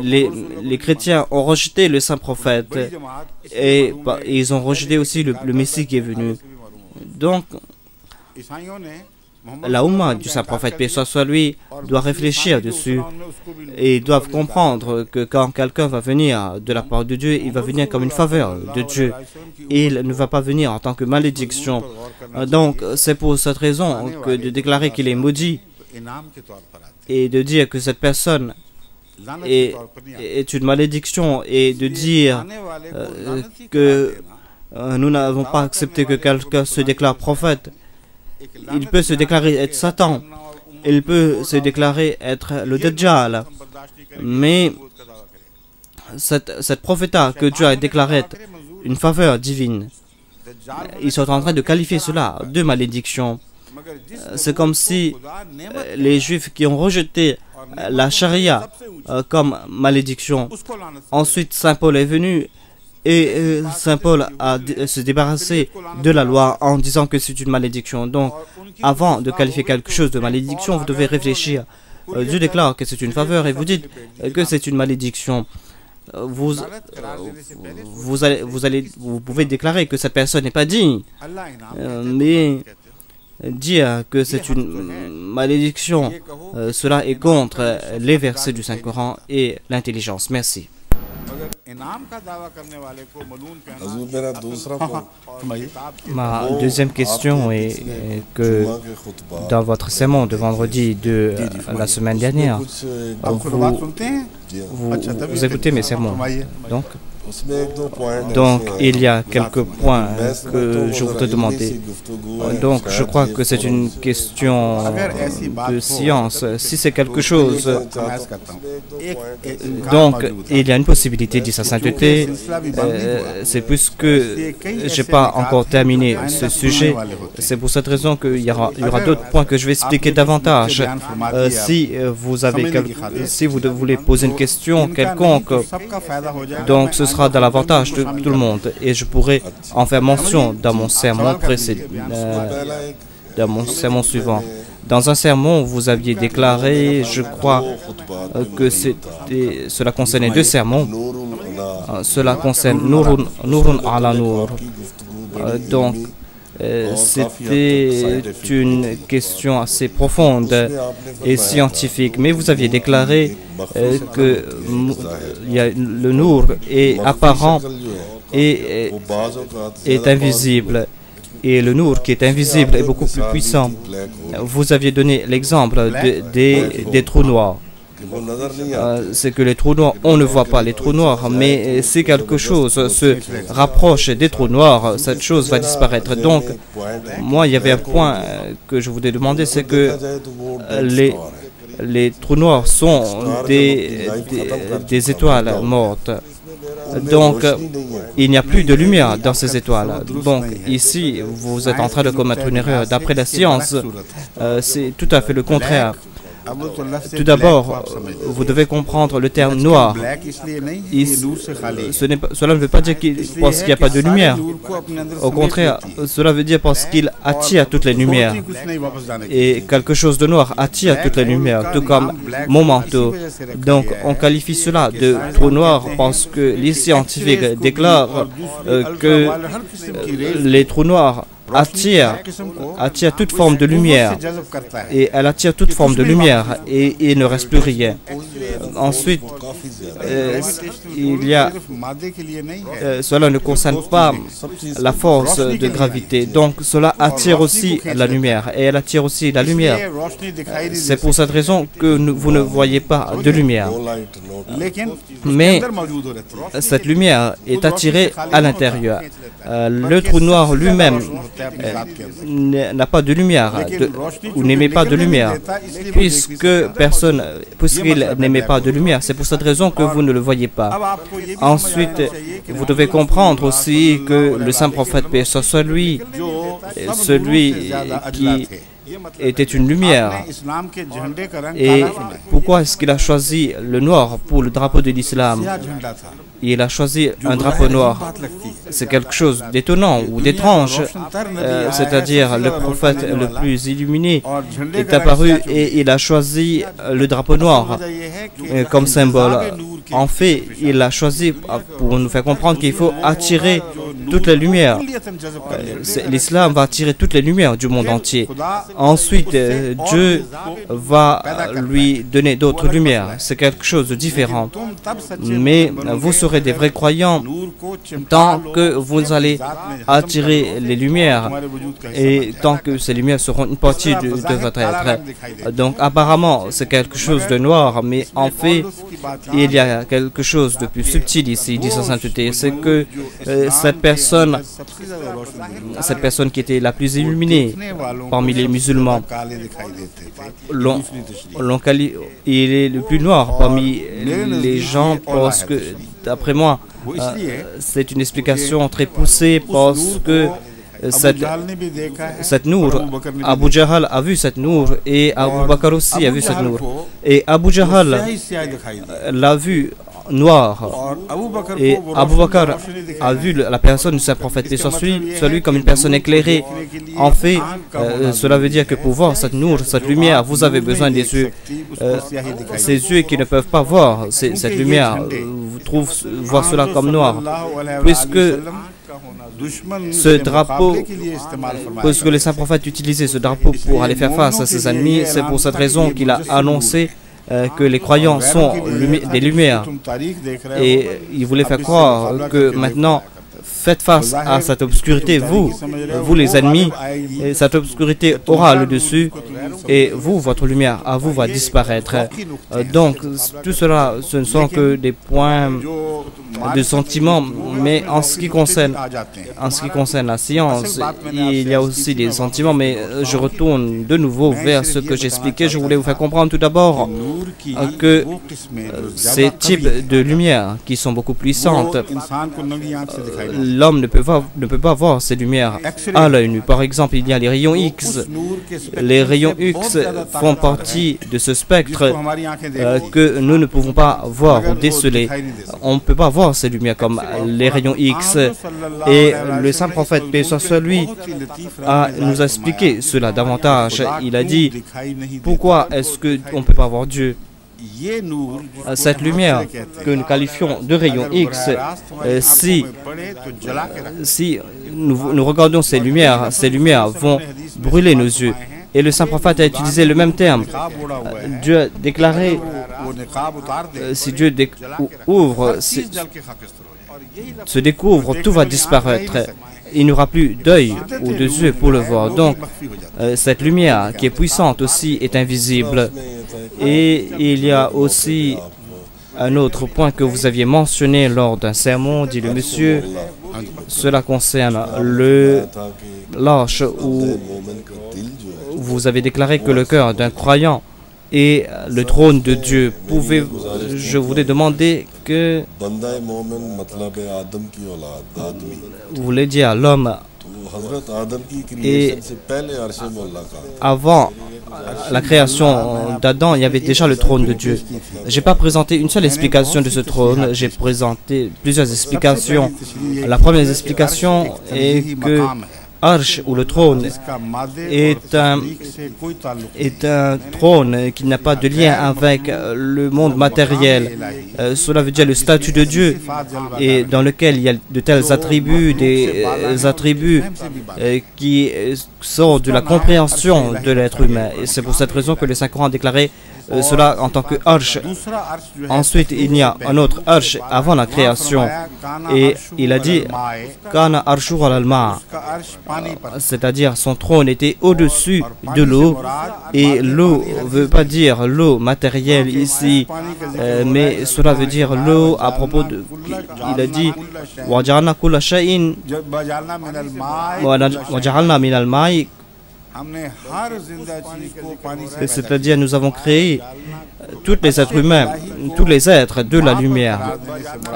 Speaker 2: Les chrétiens ont rejeté le saint prophète et ils ont rejeté aussi le Messie qui est venu. Donc, la Oumma du saint prophète, paix soit sur lui, doit réfléchir dessus et doivent comprendre que quand quelqu'un va venir de la part de Dieu, il va venir comme une faveur de Dieu. Il ne va pas venir en tant que malédiction. Donc, c'est pour cette raison que de déclarer qu'il est maudit et de dire que cette personne est une malédiction et de dire que nous n'avons pas accepté que quelqu'un se déclare prophète. Il peut se déclarer être Satan, il peut se déclarer être le Dajjal, mais cette prophétie que Dieu a déclarée être une faveur divine, ils sont en train de qualifier cela de malédiction. C'est comme si les Juifs qui ont rejeté la charia comme malédiction, ensuite Saint Paul est venu et Saint Paul a se débarrassé de la loi en disant que c'est une malédiction. Donc, avant de qualifier quelque chose de malédiction, vous devez réfléchir. Dieu déclare que c'est une faveur et vous dites que c'est une malédiction. Vous pouvez déclarer que cette personne n'est pas digne, mais dire que c'est une malédiction, cela est contre les versets du Saint-Coran et l'intelligence. Merci. Ma deuxième question est que dans votre sermon de vendredi de la semaine dernière, vous écoutez mes sermons. Donc, il y a quelques points que je voudrais demander. Donc, je crois que c'est une question de science. Si c'est quelque chose, donc il y a une possibilité, dit sa sainteté. C'est puisque je n'ai pas encore terminé ce sujet. C'est pour cette raison qu'il y aura d'autres points que je vais expliquer davantage. Si vous voulez poser une question quelconque, donc ce sera dans l'avantage de tout le monde et je pourrai en faire mention dans mon sermon précédent, dans mon sermon suivant. Dans un sermon, vous aviez déclaré, je crois, que cela concernait deux sermons. Cela concerne Nourun ala Nour. Donc, c'était une question assez profonde et scientifique, mais vous aviez déclaré que le Nour est apparent et est invisible, et le Nour qui est invisible est beaucoup plus puissant. Vous aviez donné l'exemple des trous noirs. C'est que les trous noirs, on ne voit pas les trous noirs, mais si quelque chose se rapproche des trous noirs, cette chose va disparaître. Donc, moi, il y avait un point que je voulais demander, c'est que les trous noirs sont des étoiles mortes. Donc, il n'y a plus de lumière dans ces étoiles. Donc, ici, vous êtes en train de commettre une erreur. D'après la science, c'est tout à fait le contraire. Tout d'abord, vous devez comprendre le terme noir. Cela ne veut pas dire qu'il pense qu'il n'y a pas de lumière. Au contraire, cela veut dire parce qu'il attire toutes les lumières. Et quelque chose de noir attire toutes les lumières, tout comme mon manteau. Donc, on qualifie cela de trou noir parce que les scientifiques déclarent que les trous noirs attire toute forme de lumière et elle attire toute forme de lumière et il ne reste plus rien. Ensuite, cela ne concerne pas la force de gravité. Donc cela attire aussi la lumière et elle attire aussi la lumière. C'est pour cette raison que vous ne voyez pas de lumière. Mais cette lumière est attirée à l'intérieur. Le trou noir lui-même n'a pas de lumière ou n'émet pas de lumière. Puisqu'il n'émet pas de lumière, c'est pour cette raison que vous ne le voyez pas. Ensuite, vous devez comprendre aussi que le saint prophète, paix soit lui, celui qui était une lumière. Et pourquoi est-ce qu'il a choisi le noir pour le drapeau de l'islam? Il a choisi un drapeau noir. C'est quelque chose d'étonnant ou d'étrange. C'est-à-dire le prophète le plus illuminé est apparu et il a choisi le drapeau noir comme symbole. En fait, il l'a choisi pour nous faire comprendre qu'il faut attirer toutes les lumières. L'islam va attirer toutes les lumières du monde entier. Ensuite, Dieu va lui donner d'autres lumières. C'est quelque chose de différent. Mais vous serez des vrais croyants tant que vous allez attirer les lumières et tant que ces lumières seront une partie de votre être. Donc apparemment, c'est quelque chose de noir, mais en fait, il y a quelque chose de plus subtil ici, dit sa sainteté. C'est que cette personne qui était la plus illuminée parmi les musulmans, il est le plus noir parmi les gens parce que, d'après moi, c'est une explication très poussée parce que cette nour, Abu Jahal a vu cette nour et Abu Bakr aussi a vu cette nour. Et Abu Jahal l'a vu noir et Abu Bakr a vu la personne du saint prophète, celui comme une personne éclairée. En fait, cela veut dire que pour voir cette nour, cette lumière, vous avez besoin des yeux. Ces yeux qui ne peuvent pas voir cette lumière, vous voient cela comme noir. Puisque ce drapeau, puisque le saint prophète utilisait ce drapeau pour aller faire face à ses ennemis, c'est pour cette raison qu'il a annoncé que les croyants sont des lumières. Et il voulait faire croire que maintenant, faites face à cette obscurité, vous les ennemis, et cette obscurité aura le dessus, et vous, votre lumière, à vous, va disparaître. Donc, tout cela, ce ne sont que des points de sentiments, mais en ce qui concerne la science, il y a aussi des sentiments, mais je retourne de nouveau vers ce que j'expliquais. Je voulais vous faire comprendre tout d'abord que ces types de lumières qui sont beaucoup puissantes, l'homme ne peut pas voir ces lumières à l'œil nu. Par exemple, il y a les rayons X. Les rayons X font partie de ce spectre que nous ne pouvons pas voir ou déceler. On ne peut pas voir ces lumières comme les rayons X. Et le saint prophète, paix soit sur lui, nous a expliqué cela davantage. Il a dit, pourquoi est-ce qu'on ne peut pas voir Dieu? Cette lumière que nous qualifions de rayon X, si nous regardons ces lumières vont brûler nos yeux. Et le saint prophète a utilisé le même terme. Dieu a déclaré, si Dieu se découvre, tout va disparaître. Il n'y aura plus d'œil ou de yeux pour le voir. Donc, cette lumière qui est puissante aussi est invisible. Et il y a aussi un autre point que vous aviez mentionné lors d'un sermon, dit le monsieur. Cela concerne l'arche où vous avez déclaré que le cœur d'un croyant est le trône de Dieu. Je voulais demander que vous voulez dire l'homme et avant la création d'Adam, il y avait déjà le trône de Dieu. Je n'ai pas présenté une seule explication de ce trône, j'ai présenté plusieurs explications. La première explication est que Arsh ou le trône est un trône qui n'a pas de lien avec le monde matériel. Cela veut dire le statut de Dieu et dans lequel il y a de tels attributs, des attributs qui sortent de la compréhension de l'être humain. Et c'est pour cette raison que le Saint-Coran a déclaré cela en tant que arche. Ensuite, il y a un autre arche avant la création. Et il a dit Kana arshu al-ma, c'est-à-dire son trône était au-dessus de l'eau. Et l'eau ne veut pas dire l'eau matérielle ici, mais cela veut dire l'eau à propos de. Il a dit Wajalna kulla shay'in wajalna min al-ma'i, c'est-à-dire nous avons créé tous les êtres humains, tous les êtres de la lumière.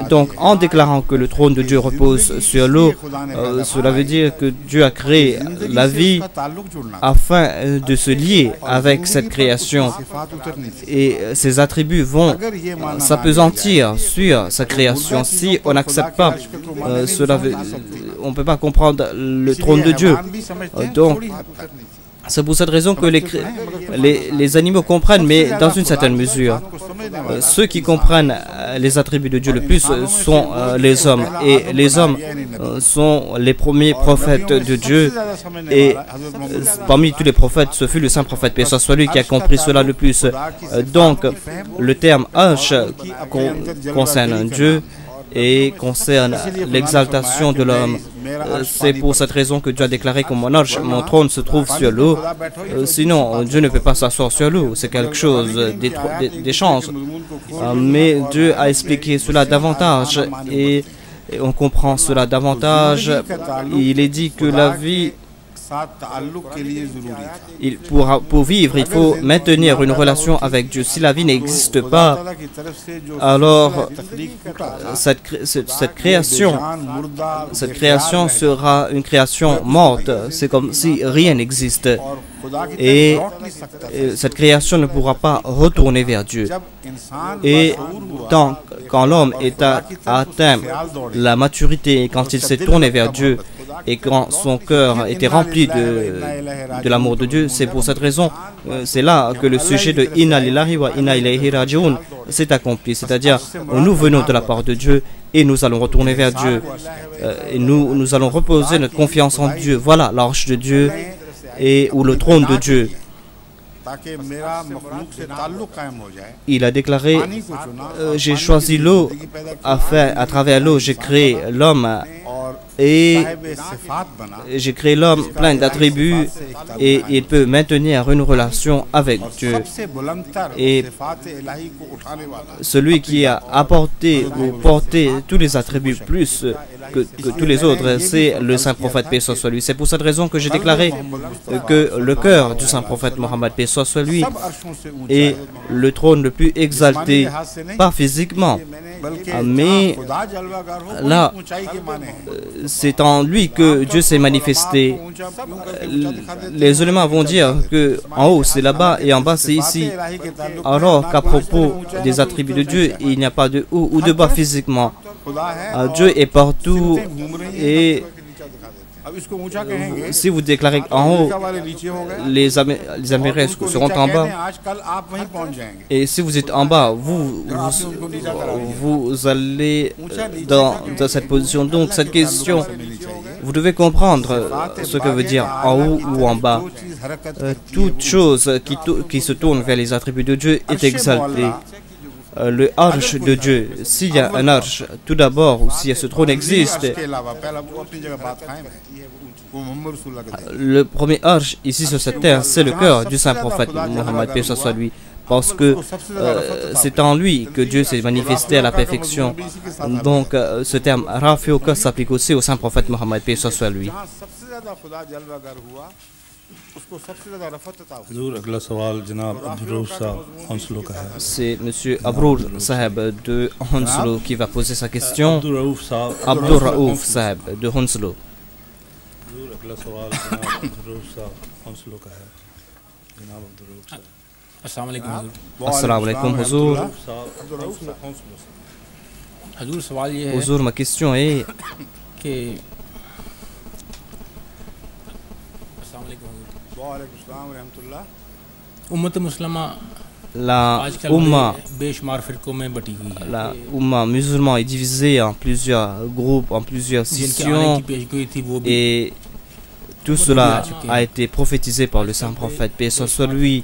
Speaker 2: Donc en déclarant que le trône de Dieu repose sur l'eau, cela veut dire que Dieu a créé la vie afin de se lier avec cette création. Et ses attributs vont s'apesantir sur sa création. Si on n'accepte pas, on ne peut pas comprendre le trône de Dieu. Donc, c'est pour cette raison que les animaux comprennent, mais dans une certaine mesure. Ceux qui comprennent les attributs de Dieu le plus sont les hommes. Et les hommes sont les premiers prophètes de Dieu. Et parmi tous les prophètes, ce fut le saint prophète, paix soit lui, qui a compris cela le plus. Donc, le terme Arsh concerne Dieu et concerne l'exaltation de l'homme. C'est pour cette raison que Dieu a déclaré que mon trône se trouve sur l'eau. Sinon, Dieu ne peut pas s'asseoir sur l'eau. C'est quelque chose d'échange. Mais Dieu a expliqué cela davantage et on comprend cela davantage. Il est dit que la vie, pour vivre, il faut maintenir une relation avec Dieu. Si la vie n'existe pas, alors cette création sera une création morte. C'est comme si rien n'existe. Et cette création ne pourra pas retourner vers Dieu. Et quand l'homme a atteint la maturité, quand il s'est tourné vers Dieu, et quand son cœur était rempli de l'amour de Dieu, c'est pour cette raison, c'est là que le sujet de Inna lillahi wa inna ilayhi raji'un s'est accompli. C'est-à-dire, nous venons de la part de Dieu et nous allons retourner vers Dieu. Et nous allons reposer notre confiance en Dieu. Voilà l'arche de Dieu ou le trône de Dieu. Il a déclaré j'ai choisi l'eau, à travers l'eau j'ai créé l'homme, et j'ai créé l'homme plein d'attributs et il peut maintenir une relation avec Dieu. Et celui qui a apporté ou porté tous les attributs plus que tous les autres, c'est le saint prophète, paix soit lui. C'est pour cette raison que j'ai déclaré que le cœur du saint prophète Mohammed, paix soit lui, est le trône le plus exalté, pas physiquement, mais là, c'est en lui que Dieu s'est manifesté. Les éléments vont dire que en haut c'est là-bas et en bas c'est ici, alors qu'à propos des attributs de Dieu, il n'y a pas de haut ou de bas physiquement. Dieu est partout, et si vous déclarez en haut, les Amérindiens seront en bas. Et si vous êtes en bas, vous allez dans cette position. Donc cette question, vous devez comprendre ce que veut dire en haut ou en bas. Toute chose qui se tourne vers les attributs de Dieu est exaltée. Le arche de Dieu, s'il y a un arche, tout d'abord, ou si ce trône existe, le premier arche ici sur cette terre, c'est le cœur du saint prophète Mohammed, paix soit lui, parce que c'est en lui que Dieu s'est manifesté à la perfection. Donc ce terme Rafi au cœur s'applique aussi au saint prophète Mohammed, paix soit lui. C'est M. Abrour Saheb de Hounslow qui va poser sa question. Abdur Raouf Saheb de Hounslow. Assalamu alaikum, Huzour. Huzour, ma question est que la Ummah musulmane est divisée en plusieurs groupes, en plusieurs scissions, et tout cela a été prophétisé par le saint prophète, paix soit lui.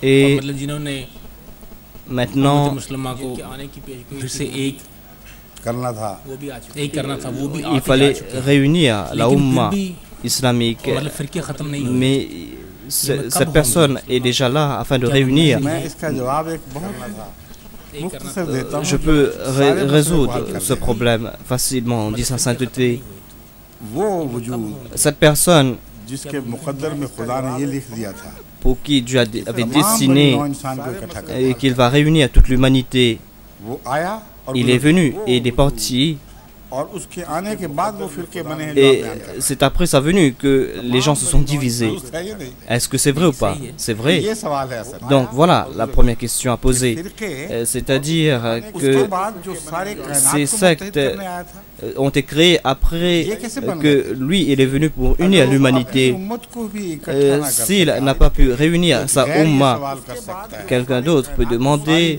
Speaker 2: Et maintenant, il fallait réunir la Oumma islamique, mais cette personne est déjà là afin de réunir. Je peux résoudre ce problème facilement, dit sa sainteté. Cette personne pour qui Dieu avait destiné qu'il va réunir toute l'humanité, il est venu et il est parti. Et c'est après sa venue que les gens se sont divisés. Est-ce que c'est vrai ou pas? C'est vrai. Donc voilà la première question à poser. C'est-à-dire que ces sectes ont été créées après que lui il est venu pour unir l'humanité. S'il n'a pas pu réunir sa Ummah, quelqu'un d'autre peut demander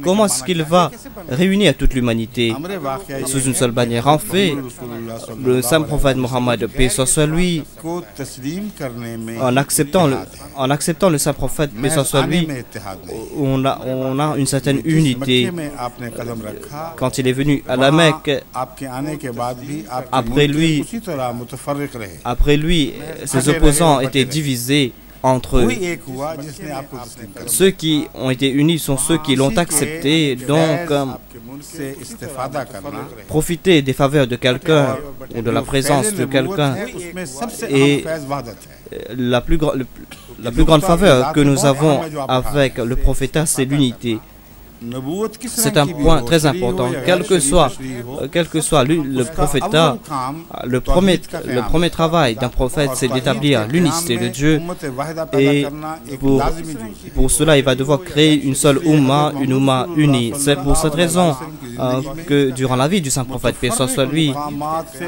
Speaker 2: comment est-ce qu'il va réunir toute l'humanité sous une seule bannière. En fait, le saint prophète Mohammed, paix soit sur lui, en acceptant le saint prophète, paix soit sur lui, on a une certaine unité. Quand il est venu à la Mecque, après lui, ses opposants étaient divisés entre eux. Ceux qui ont été unis sont ceux qui l'ont accepté. Donc, profiter des faveurs de quelqu'un ou de la présence de quelqu'un est la plus grande faveur que nous avons avec le prophète, c'est l'unité. C'est un point très important. Quel que soit le prophète, le premier travail d'un prophète, c'est d'établir l'unicité de Dieu. Et pour cela, il va devoir créer une seule Ummah, une Ummah unie. C'est pour cette raison que durant la vie du saint prophète, paix soit sur lui,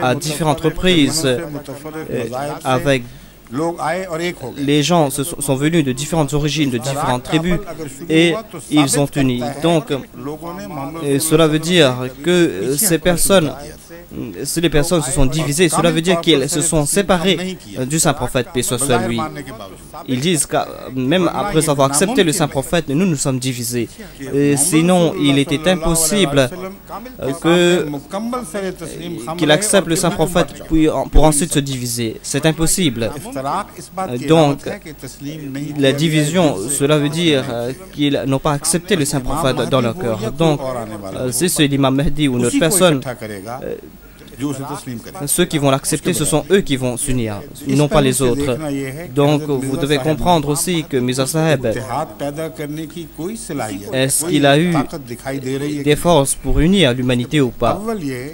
Speaker 2: à différentes reprises, avec les gens sont venus de différentes origines, de différentes tribus, et ils ont uni. Donc, cela veut dire que ces personnes, si les personnes se sont divisées, cela veut dire qu'elles se sont séparées du saint prophète, paix soit sur lui. Ils disent que même après avoir accepté le saint prophète, nous nous sommes divisés. Sinon, il était impossible qu'il accepte le saint prophète pour ensuite se diviser. C'est impossible. Donc, la division, cela veut dire qu'ils n'ont pas accepté le saint prophète dans leur cœur. Donc, si c'est l'imam Mahdi ou une autre personne, ceux qui vont l'accepter, ce sont eux qui vont s'unir, non pas les autres. Donc, vous devez comprendre aussi que Mirza Saheb, est-ce qu'il a eu des forces pour unir l'humanité ou pas?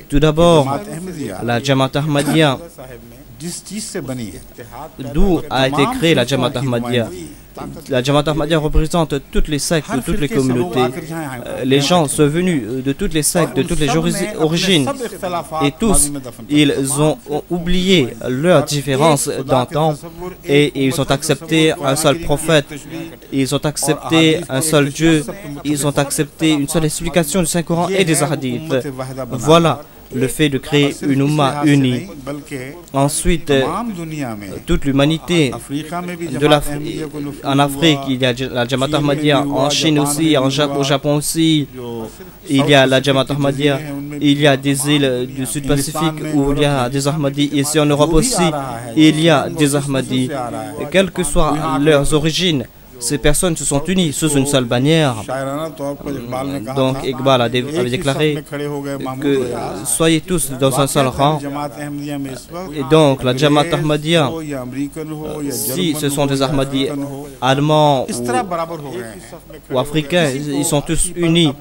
Speaker 2: Tout d'abord, la Jamaat Ahmadiyya. D'où a été créée la Jamaat Ahmadiyya? La Jamaat Ahmadiyya représente toutes les sectes, toutes les communautés. Les gens sont venus de toutes les sectes, de toutes les origines. Et tous, ils ont oublié leurs différences d'antan et ils ont accepté un seul prophète. Ils ont accepté un seul Dieu. Ils ont accepté une seule explication du Saint-Coran et des hadiths. Voilà le fait de créer une Ummah unie. Ensuite, toute l'humanité de l'Afrique. En Afrique, il y a la Jamaat Ahmadiyya. En Chine aussi, au Japon aussi, il y a la Jamaat Ahmadiyya. Il y a des îles du Sud-Pacifique où il y a des Ahmadis. Ici en Europe aussi, il y a des Ahmadis. Quelles que soient leurs origines, ces personnes se sont unies sous une seule bannière. Donc Iqbal avait déclaré que soyez tous dans un seul rang. Et donc la Jamaat Ahmadiyya, si ce sont des Ahmadis allemands ou africains, ils sont tous unis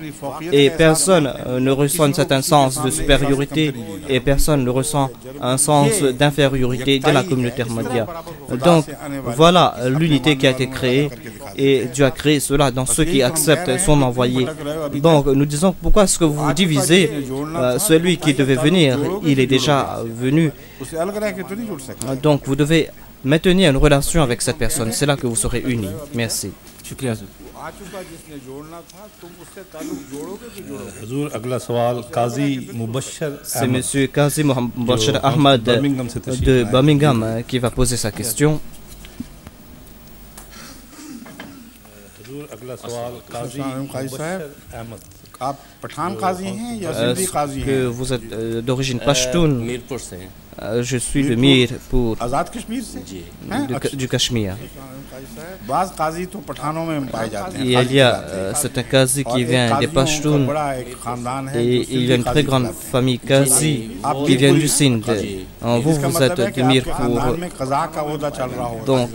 Speaker 2: et personne ne ressent un certain sens de supériorité et personne ne ressent un sens d'infériorité dans la communauté Ahmadiyya. Donc voilà l'unité qui a été créée. Et Dieu a créé cela dans ceux qui acceptent son envoyé. Donc nous disons, pourquoi est-ce que vous vous divisez? Celui qui devait venir, il est déjà venu. Donc vous devez maintenir une relation avec cette personne. C'est là que vous serez unis. Merci. C'est M. Qazi Mubashir Ahmad de Birmingham qui va poser sa question.
Speaker 1: आप पठान काजी हैं या सिंधी
Speaker 2: Est-ce
Speaker 1: काजी
Speaker 2: que
Speaker 1: हैं?
Speaker 2: vous êtes d'origine pashtoun? Je suis de Mirpur,
Speaker 1: आजाद कश्मीर से हैं?
Speaker 2: du Cachemire.
Speaker 1: बाज काजी तो पठानों में पाए जाते हैं।
Speaker 2: Il y a certains Qazi qui viennent des Pashtuns et il y a une très grande famille Qazi qui vient du Sindh. Vous, vous êtes de Mirpur. Donc,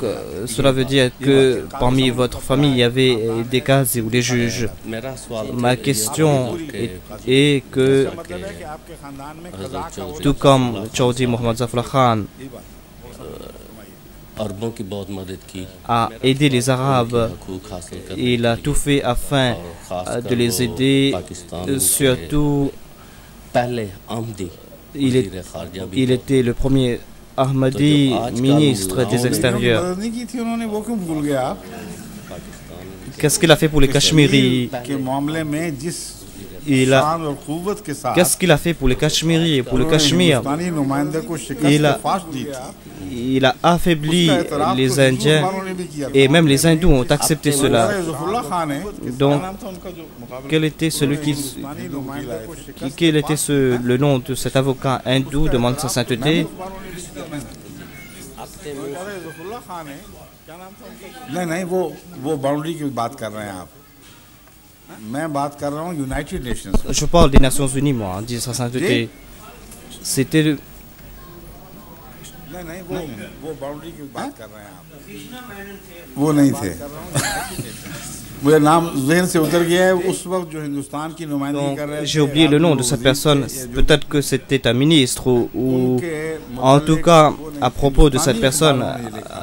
Speaker 2: cela veut dire que parmi votre famille, il y avait des Qazi ou des juges. Ma question est que, tout comme Chaudhry Mohammad Zafar Khan a aidé les Arabes, il a tout fait afin de les aider, surtout il était le premier Ahmadi ministre des Extérieurs. Qu'est-ce qu'il a fait pour les Cachemiris? Qu'est-ce qu'il a fait pour les Cachemiris et pour le Cachemire? Il a affaibli les Indiens et même les hindous ont accepté cela. Donc, quel était le nom de cet avocat hindou? Demande sa sainteté.
Speaker 1: नहीं वो बाउंड्री की बात कर रहे हैं आप। मैं बात कर रहा हूँ United Nations.
Speaker 2: Je parle des Nations Unies, moi, dit sa sainteté. C'était le...
Speaker 1: नहीं वो बाउंड्री की बात कर रहे हैं आप। वो नहीं थे। मुझे नाम ज़हन से उतर गया है उस वक्त जो हिंदुस्तान की नुमाइंदगी कर रहे थे।
Speaker 2: J'ai oublié le nom de cette personne. Peut-être que c'était un ministre ou en tout cas à propos de cette personne,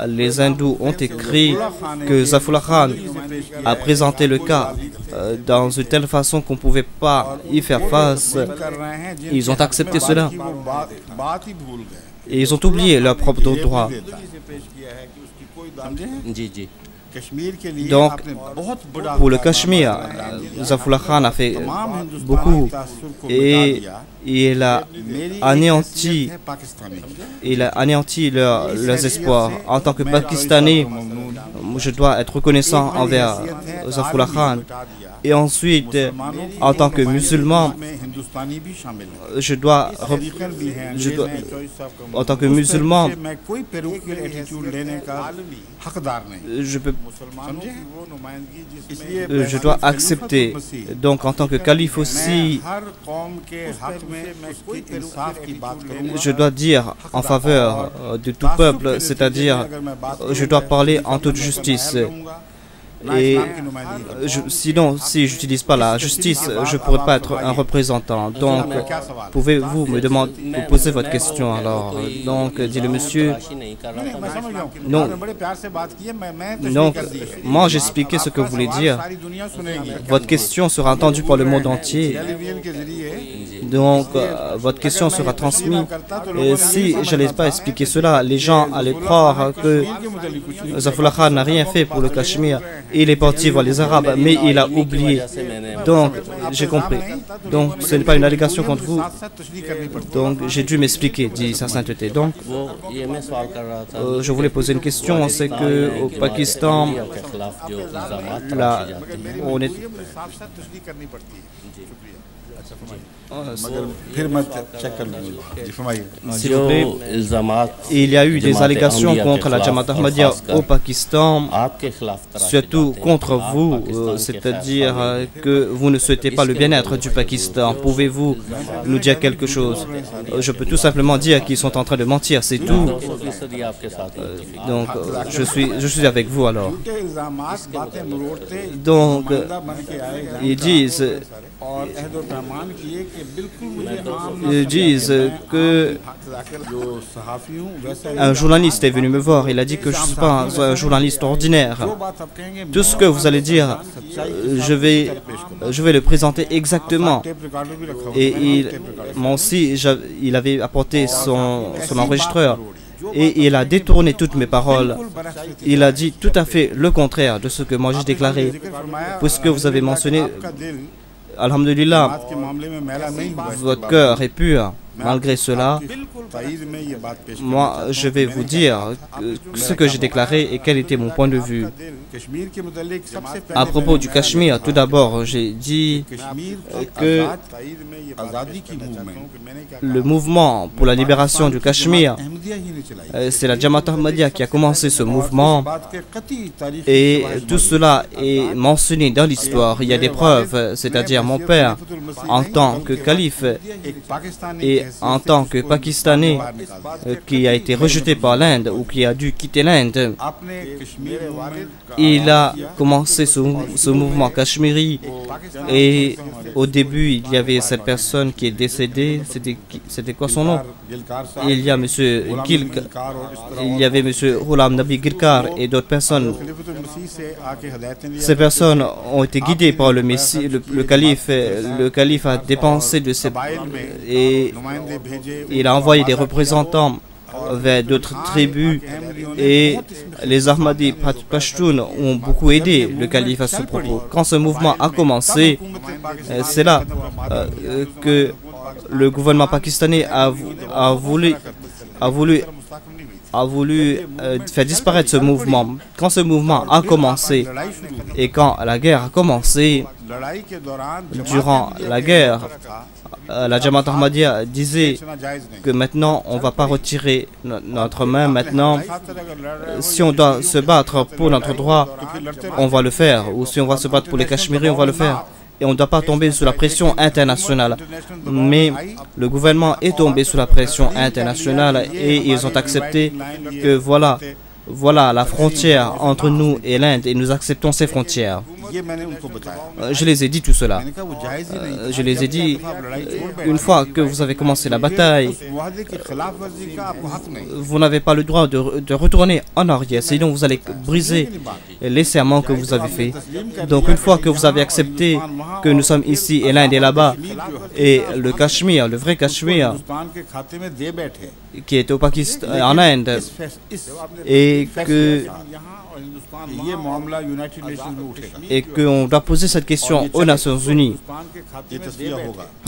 Speaker 2: les hindous ont écrit que Zafar Khan a présenté le cas dans une telle façon qu'on ne pouvait pas y faire face. Ils ont accepté cela. Et ils ont oublié leurs propres droits. Donc, pour le Cachemire, Zafar Khan a fait beaucoup et il a anéanti leurs espoirs. En tant que Pakistanais, je dois être reconnaissant envers Zafar Khan. Et ensuite, en tant que musulman, en tant que musulman, je dois accepter. Donc, en tant que calife aussi, je dois dire en faveur de tout peuple, c'est-à-dire, je dois parler en toute justice. Et sinon, si je n'utilise pas la justice, je ne pourrais pas être un représentant. Donc, pouvez-vous me poser votre question alors? Donc, dit le monsieur. Non. Donc, moi j'expliquais ce que vous voulez dire. Votre question sera entendue par le monde entier. Donc, votre question sera transmise. Et si je n'allais pas expliquer cela, les gens allaient croire que Zafar Khan n'a rien fait pour le Cachemire. Il est parti voir les Arabes, mais il a oublié. Donc, j'ai compris. Donc, ce n'est pas une allégation contre vous. Donc, j'ai dû m'expliquer, dit sa sainteté. Donc, je voulais poser une question. C'est qu'au Pakistan, on est... S'il vous plaît, il y a eu des allégations contre la Jamaat Ahmadiyya au Pakistan, surtout contre vous, c'est-à-dire que vous ne souhaitez pas le bien-être du Pakistan. Pouvez-vous nous dire quelque chose? Je peux tout simplement dire qu'ils sont en train de mentir, c'est tout. Donc, je suis avec vous alors. Donc, ils disent que un journaliste est venu me voir. Il a dit que je ne suis pas un journaliste ordinaire. Tout ce que vous allez dire, je vais le présenter exactement. Et moi aussi, il avait apporté son enregistreur. Et il a détourné toutes mes paroles. Il a dit tout à fait le contraire de ce que moi j'ai déclaré. Puisque vous avez mentionné, alhamdulillah, votre cœur est pur. Malgré cela, moi je vais vous dire ce que j'ai déclaré et quel était mon point de vue. À propos du Cachemire, tout d'abord, j'ai dit que le mouvement pour la libération du Cachemire, c'est la Jamaat Ahmadiyya qui a commencé ce mouvement et tout cela est mentionné dans l'histoire. Il y a des preuves, c'est-à-dire mon père, en tant que calife et en tant que Pakistanais qui a été rejeté par l'Inde ou qui a dû quitter l'Inde, il a commencé ce mouvement cachemiri et au début il y avait cette personne qui est décédée, c'était quoi son nom? Il y a monsieur Gilkar, il y avait monsieur Ghulam Nabi Gilkar et d'autres personnes. Ces personnes ont été guidées par le Messie, le calife. Le calife a dépensé de ses et il a envoyé des représentants vers d'autres tribus et les Ahmadis Pashtuns ont beaucoup aidé le calife à ce propos. Quand ce mouvement a commencé, c'est là que le gouvernement pakistanais a voulu faire disparaître ce mouvement. Quand ce mouvement a commencé et quand la guerre a commencé, durant la guerre, la Jamaat Ahmadiyya disait que maintenant on ne va pas retirer notre main. Maintenant, si on doit se battre pour notre droit, on va le faire. Ou si on va se battre pour les Cachemiris, on va le faire. Et on ne doit pas tomber sous la pression internationale. Mais le gouvernement est tombé sous la pression internationale et ils ont accepté que voilà la frontière entre nous et l'Inde et nous acceptons ces frontières. Je les ai dit tout cela. Je les ai dit, une fois que vous avez commencé la bataille, vous n'avez pas le droit de retourner en arrière, sinon vous allez briser les serments que vous avez faits. Donc une fois que vous avez accepté que nous sommes ici et l'Inde est là-bas, et le Cachemire, le vrai Cachemire, qui est au Pakistan, en Inde, et qu'on doit poser cette question aux Nations Unies.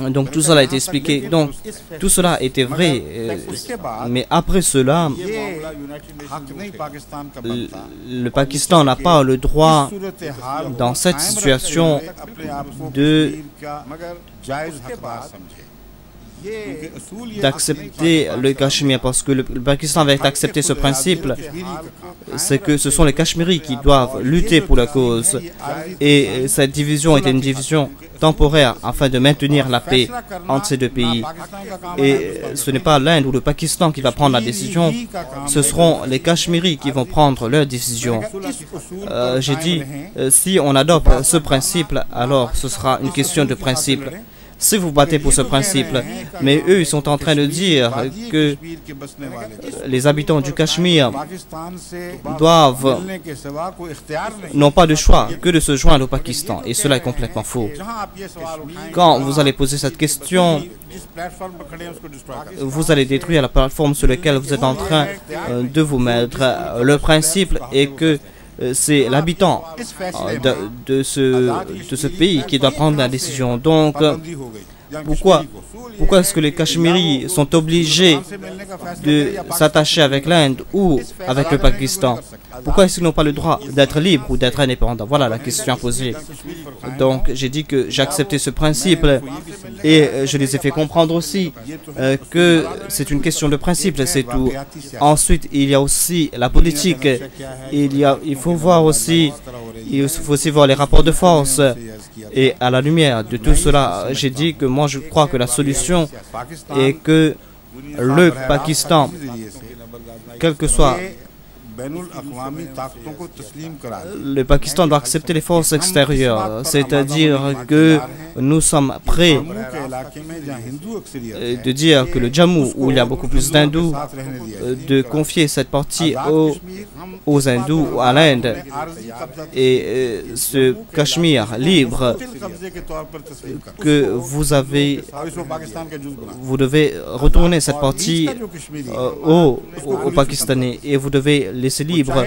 Speaker 2: Donc tout cela a été expliqué. Donc tout cela était vrai. Mais après cela, le Pakistan n'a pas le droit, dans cette situation, d'accepter le Cachemire, parce que le Pakistan avait accepté ce principe, c'est que ce sont les Cachemiris qui doivent lutter pour la cause, et cette division était une division temporaire afin de maintenir la paix entre ces deux pays. Et ce n'est pas l'Inde ou le Pakistan qui va prendre la décision, ce seront les Cachemiris qui vont prendre leur décision. J'ai dit, si on adopte ce principe, alors ce sera une question de principe. Si vous battez pour ce principe, mais eux, ils sont en train de dire que les habitants du Cachemire n'ont pas de choix que de se joindre au Pakistan, et cela est complètement faux. Quand vous allez poser cette question, vous allez détruire la plateforme sur laquelle vous êtes en train de vous mettre. Le principe est que c'est l'habitant de ce pays qui doit prendre la décision. Donc, pourquoi est-ce que les Cachemiris sont obligés de s'attacher avec l'Inde ou avec le Pakistan? Pourquoi est-ce qu'ils n'ont pas le droit d'être libres ou d'être indépendants? Voilà la question à poser. Donc, j'ai dit que j'ai accepté ce principe et je les ai fait comprendre aussi que c'est une question de principe, c'est tout. Ensuite, il y a aussi la politique. Il faut voir aussi voir les rapports de force. Et à la lumière de tout cela, j'ai dit que moi je crois que la solution est que le Pakistan, quel que soit, le Pakistan doit accepter les forces extérieures, c'est-à-dire que nous sommes prêts de dire que le Jammu, où il y a beaucoup plus d'hindous, de confier cette partie aux hindous ou à l'Inde, et ce Cachemire libre que vous devez retourner cette partie aux Pakistanais, et vous devez laisser libre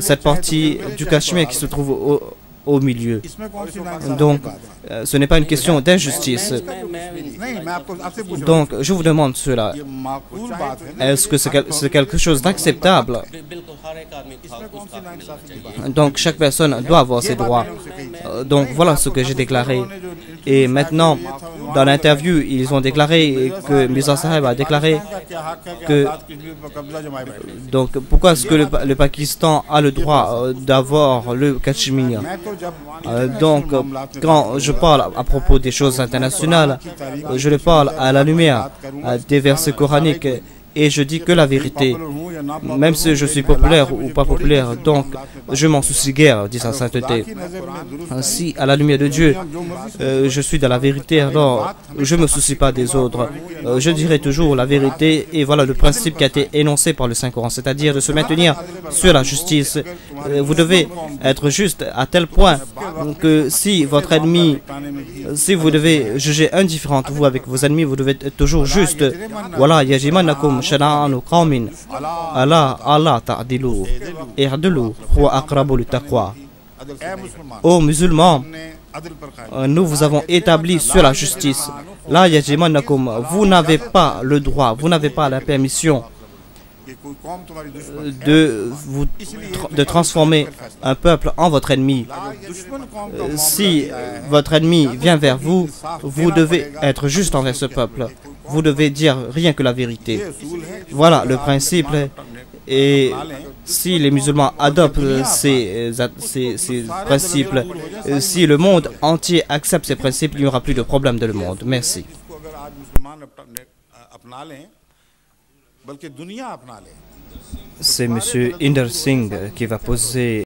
Speaker 2: cette partie du Cachemire qui se trouve au milieu. Donc, ce n'est pas une question d'injustice. Donc, je vous demande cela. Est-ce que c'est quelque chose d'acceptable? Donc, chaque personne doit avoir ses droits. Donc, voilà ce que j'ai déclaré. Et maintenant, dans l'interview, ils ont déclaré que Mirza Saheb a déclaré que... Donc, pourquoi est-ce que le Pakistan a le droit d'avoir le Cachemire? Donc, quand je parle à propos des choses internationales, je le parle à la lumière des versets coraniques et je dis que la vérité, même si je suis populaire ou pas populaire, donc je m'en soucie guère, dit sa sainteté. Si à la lumière de Dieu, je suis dans la vérité, alors je ne me soucie pas des autres. Je dirai toujours la vérité et voilà le principe qui a été énoncé par le Saint-Coran, c'est-à-dire de se maintenir sur la justice. Vous devez être juste à tel point que si votre ennemi, si vous devez juger indifférent vous avec vos ennemis, vous devez être toujours juste. Voilà, yajimanakum shana'anu qawmin ala ta'dilu i'dilu huwa aqrabu lit-taqwa. Ô musulmans, nous vous avons établi sur la justice. Là, yajimanakum, vous n'avez pas le droit, vous n'avez pas la permission de transformer un peuple en votre ennemi. Si votre ennemi vient vers vous, vous devez être juste envers ce peuple. Vous devez dire rien que la vérité. Voilà le principe. Et si les musulmans adoptent ces principes, si le monde entier accepte ces principes, il n'y aura plus de problème dans le monde. Merci. C'est M. Inder Singh qui va poser